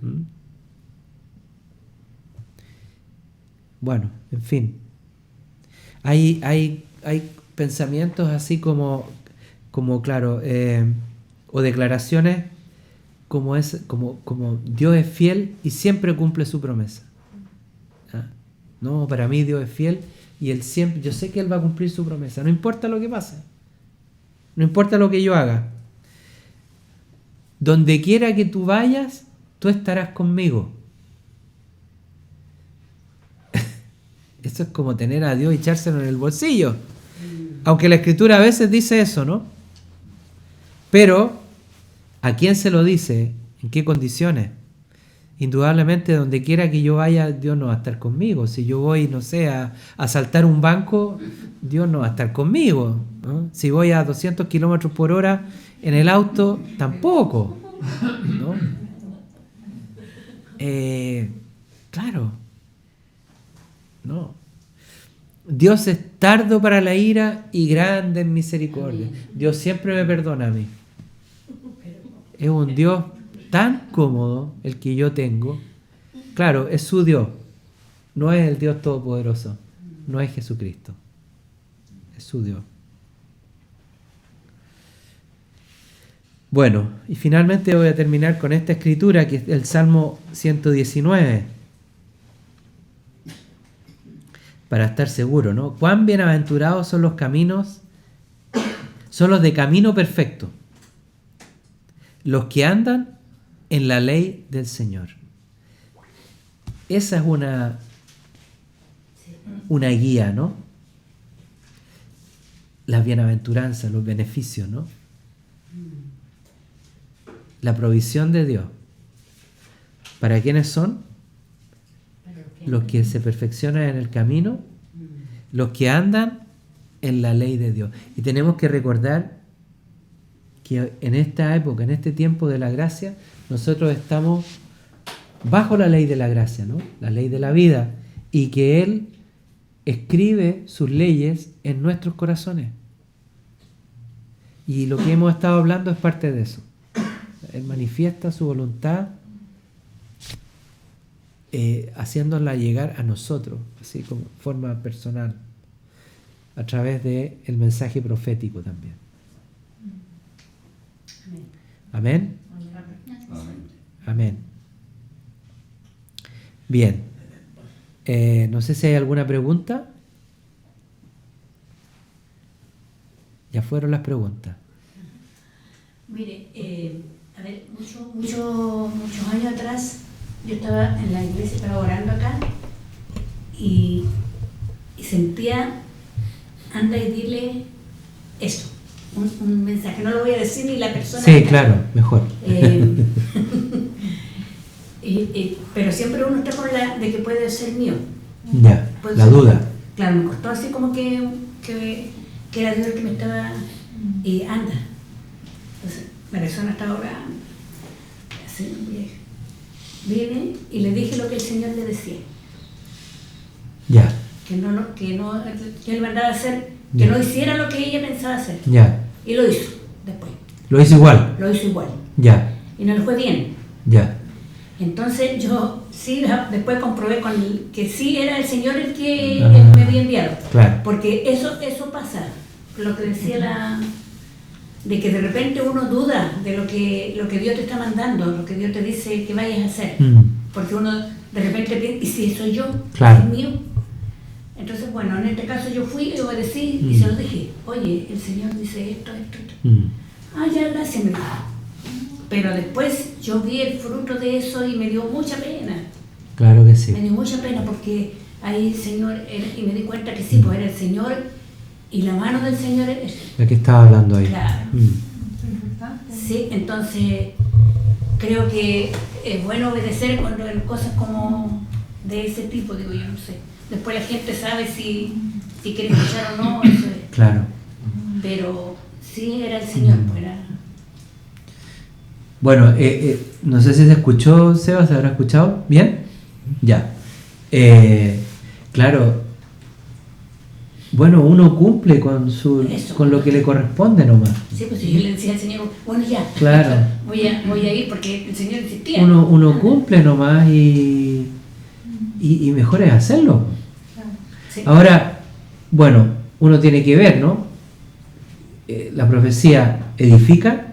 ¿Mm? Bueno, en fin. Hay pensamientos así como claro, o declaraciones como Dios es fiel y siempre cumple su promesa. ¿Ah? No, para mí Dios es fiel y Él siempre, yo sé que Él va a cumplir su promesa, no importa lo que pase, no importa lo que yo haga. Donde quiera que tú vayas, tú estarás conmigo. Eso es como tener a Dios y echárselo en el bolsillo. Aunque la Escritura a veces dice eso, ¿no? Pero, ¿a quién se lo dice? ¿En qué condiciones? Indudablemente, donde quiera que yo vaya, Dios no va a estar conmigo. Si yo voy, no sé, a asaltar un banco, Dios no va a estar conmigo, ¿no? Si voy a 200 kilómetros por hora en el auto, tampoco, ¿no? Claro. No. Dios es tardo para la ira y grande en misericordia. Dios siempre me perdona a mí. Es un Dios tan cómodo el que yo tengo. Claro, es su Dios. No es el Dios Todopoderoso. No es Jesucristo. Es su Dios. Bueno, y finalmente voy a terminar con esta escritura que es el Salmo 119. Para estar seguro, ¿no? Cuán bienaventurados son los caminos, son los de camino perfecto, los que andan en la ley del Señor. Esa es una guía, ¿no? Las bienaventuranzas, los beneficios, ¿no? La provisión de Dios. ¿Para quiénes son? Los que se perfeccionan en el camino, los que andan en la ley de Dios. Y tenemos que recordar que en esta época, en este tiempo de la gracia, nosotros estamos bajo la ley de la gracia, ¿no? La ley de la vida, y que Él escribe sus leyes en nuestros corazones. Y lo que hemos estado hablando es parte de eso. Él manifiesta su voluntad haciéndola llegar a nosotros, así como forma personal, a través del mensaje profético también. Amén. Amén. Bien. No sé si hay alguna pregunta. Ya fueron las preguntas. Mire, a ver, muchos años atrás yo estaba en la iglesia, estaba orando acá y sentía, anda y dile esto. un mensaje, no lo voy a decir ni la persona. Sí, claro, mejor. Pero siempre uno está con la de que puede ser mío. Ya, Puede la ser- duda. Claro, me costó así como que era Dios el que me estaba anda. Entonces, la persona estaba orando. Así, vine y le dije lo que el Señor le decía. Ya, Que él mandaba a hacer, que Ya. no hiciera lo que ella pensaba hacer. ya. Y lo hizo después. Lo hizo igual. Lo hizo igual. Ya, Y no le fue bien. ya. Entonces yo sí, después comprobé que sí era el Señor el que Ah. me había enviado. Claro. Porque eso pasa. Lo que decía de que de repente uno duda de lo que Dios te está mandando, lo que Dios te dice que vayas a hacer. Porque uno de repente piensa, ¿y si soy yo? Claro. ¿Es mío? Entonces, bueno, en este caso yo fui y obedecí y se lo dije. Oye, el Señor dice esto. Ah, ya, gracias, me dijo. Pero después yo vi el fruto de eso y me dio mucha pena. Claro que sí. Me dio mucha pena porque ahí el Señor, y me di cuenta que sí, pues era el Señor y la mano del Señor era La que estaba hablando ahí. Claro. Importante. Sí, entonces creo que es bueno obedecer cuando en cosas como de ese tipo, digo yo, no sé. Después la gente sabe si quiere escuchar o no, eso es. Claro. Pero sí era el Señor, pues era. Bueno, no sé si se escuchó, Seba, ¿se habrá escuchado? ¿Bien? Ya. Claro. Bueno, uno cumple con Eso. con lo que le corresponde nomás. Sí, pues si yo le decía al Señor, bueno ya, Claro. voy a ir porque el Señor insistía. Uno cumple nomás y mejor es hacerlo. Sí. Ahora, bueno, uno tiene que ver, ¿no? La profecía edifica,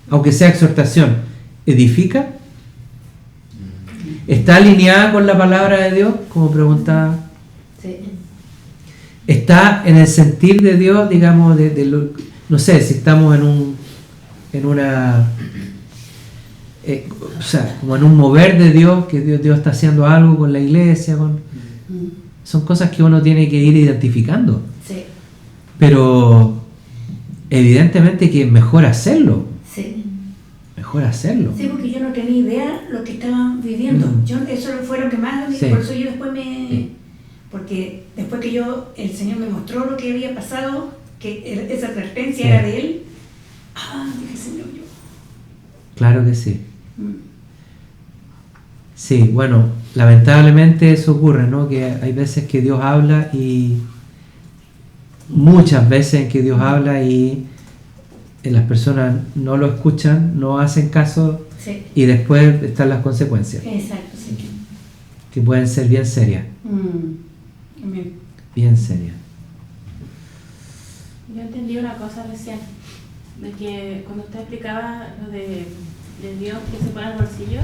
aunque sea exhortación, edifica. ¿Está alineada con la palabra de Dios? Como preguntaba. Sí. ¿Está en el sentir de Dios, digamos, no sé, si estamos en una... o sea, como en un mover de Dios, que Dios está haciendo algo con la iglesia, son cosas que uno tiene que ir identificando. Sí, Pero evidentemente que es mejor hacerlo. sí. Mejor hacerlo. Sí, porque yo no tenía idea lo que estaban viviendo. Eso fue lo que más, Sí. por eso yo después Sí. porque después que el Señor me mostró lo que había pasado, que esa advertencia Sí. era de Él, dije, Señor, yo. Claro que sí. Sí, bueno, lamentablemente eso ocurre, ¿no? Que hay veces que Dios habla y muchas veces en que Dios habla y las personas no lo escuchan, no hacen caso Sí, y después están las consecuencias, exacto, sí. que pueden ser bien serias, Amén. bien serias. Yo entendí una cosa recién, de que cuando usted explicaba lo de Dios que se pone al bolsillo,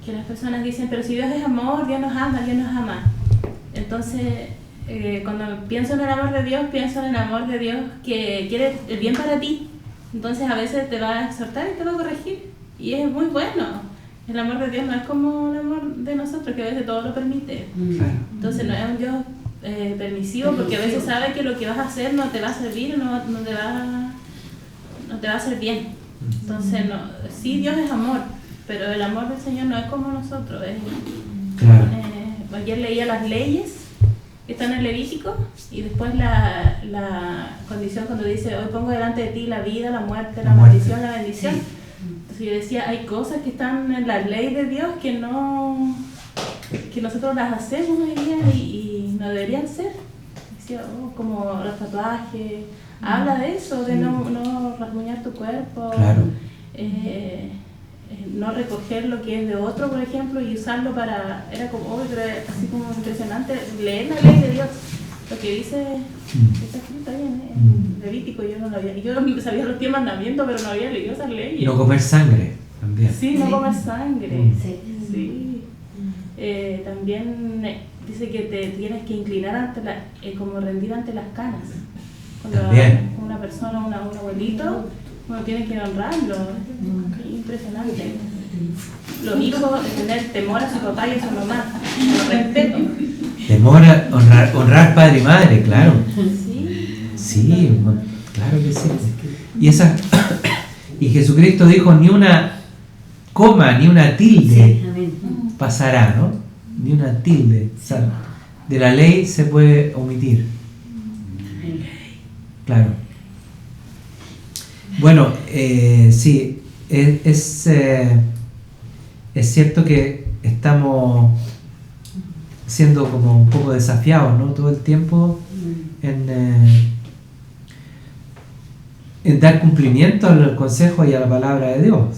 que las personas dicen, pero si Dios es amor, Dios nos ama, Dios nos ama. Entonces, cuando pienso en el amor de Dios, pienso en el amor de Dios que quiere el bien para ti. Entonces a veces te va a exhortar y te va a corregir. Y es muy bueno. El amor de Dios no es como el amor de nosotros, que a veces todo lo permite. Claro. Entonces no es un Dios permisivo, porque a veces sabe que lo que vas a hacer no te va a servir, no te va a hacer bien. Entonces, sí, Dios es amor, pero el amor del Señor no es como nosotros. Claro. Ayer leía las leyes que están en Levítico y después la condición cuando dice, hoy pongo delante de ti la vida, la muerte, la maldición, la bendición. Entonces yo decía, hay cosas que están en la ley de Dios que nosotros las hacemos hoy día y no deberían ser. Decía, como los tatuajes, habla de eso, de no rasguñar tu cuerpo, Claro. no recoger lo que es de otro, por ejemplo, y usarlo para, era como, pero así como impresionante, leer la ley de Dios, lo que dice, está escrito ahí en Levítico, yo no lo había, yo sabía los 10 mandamientos, pero no había leído esas leyes. No comer sangre también. Sí, no Sí. comer sangre. Sí. Sí. También dice que te tienes que inclinar ante como rendir ante las canas. Cuando También. una persona, un abuelito, uno tiene que honrarlo. Es impresionante. Los hijos, tener temor a su papá y a su mamá, lo respeto. Temor a honrar padre y madre, claro. Sí. Sí, claro que sí. Y Jesucristo dijo, ni una coma, ni una tilde Sí, amén. pasará, ¿no? Ni una tilde. O sea, de la ley se puede omitir. Amén. Claro. Bueno, sí, es cierto que estamos siendo como un poco desafiados, ¿no? Todo el tiempo en dar cumplimiento al consejo y a la palabra de Dios.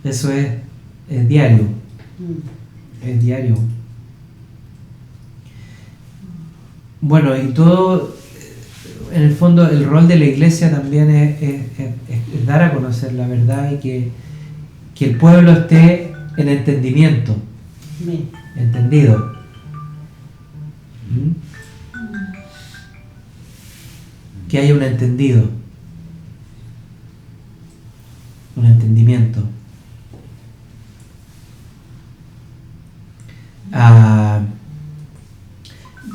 Eso es diario. Es diario. Bueno, y todo, en el fondo, el rol de la iglesia también es dar a conocer la verdad y que el pueblo esté en entendimiento, Amén. entendido. ¿Mm? Que haya un entendido, un entendimiento.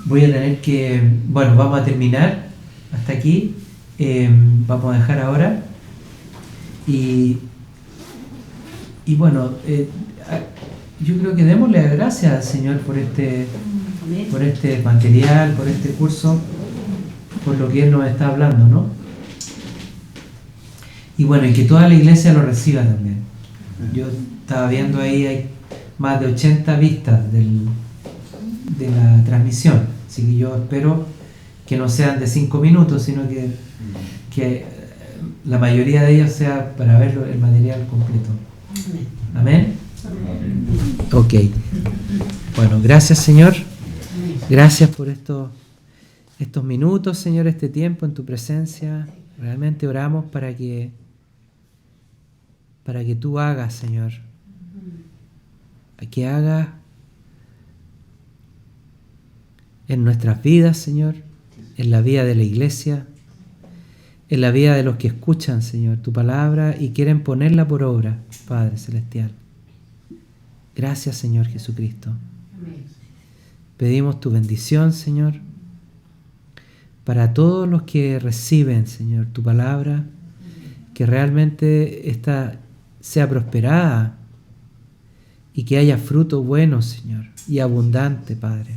Voy a tener que, bueno, vamos a terminar hasta aquí. Vamos a dejar ahora. Y bueno, yo creo que démosle las gracias al Señor por este material, por este curso, por lo que Él nos está hablando, ¿no? Y bueno, y que toda la iglesia lo reciba también. Yo estaba viendo ahí, hay más de 80 vistas de la transmisión, así que yo espero que no sean de 5 minutos, sino que la mayoría de ellos sea para ver el material completo. ¿Amén? Ok. Bueno, gracias, Señor. Gracias por estos minutos, Señor, este tiempo en tu presencia. Realmente oramos para que tú hagas, Señor. Que hagas en nuestras vidas, Señor, en la vida de la iglesia, en la vida de los que escuchan, Señor, tu palabra y quieren ponerla por obra, Padre Celestial. Gracias, Señor Jesucristo. Pedimos tu bendición, Señor, para todos los que reciben, Señor, tu palabra, que realmente esta sea prosperada y que haya fruto bueno, Señor, y abundante, Padre.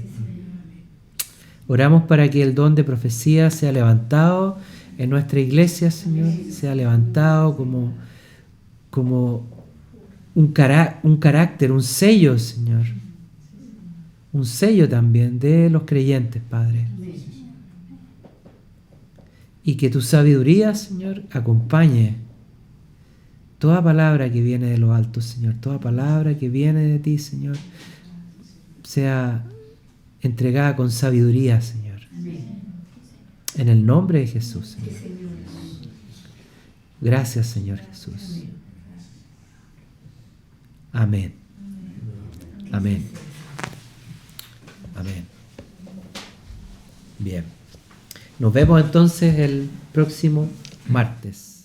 Oramos para que el don de profecía sea levantado en nuestra iglesia, Señor, sea levantado como un carácter, un sello, Señor. Un sello también de los creyentes, Padre. Y que tu sabiduría, Señor, acompañe toda palabra que viene de lo alto, Señor. Toda palabra que viene de ti, Señor, sea entregada con sabiduría, Señor. En el nombre de Jesús, Señor. Gracias, Señor Jesús. Amén. Amén. Amén. Bien. Nos vemos entonces el próximo martes.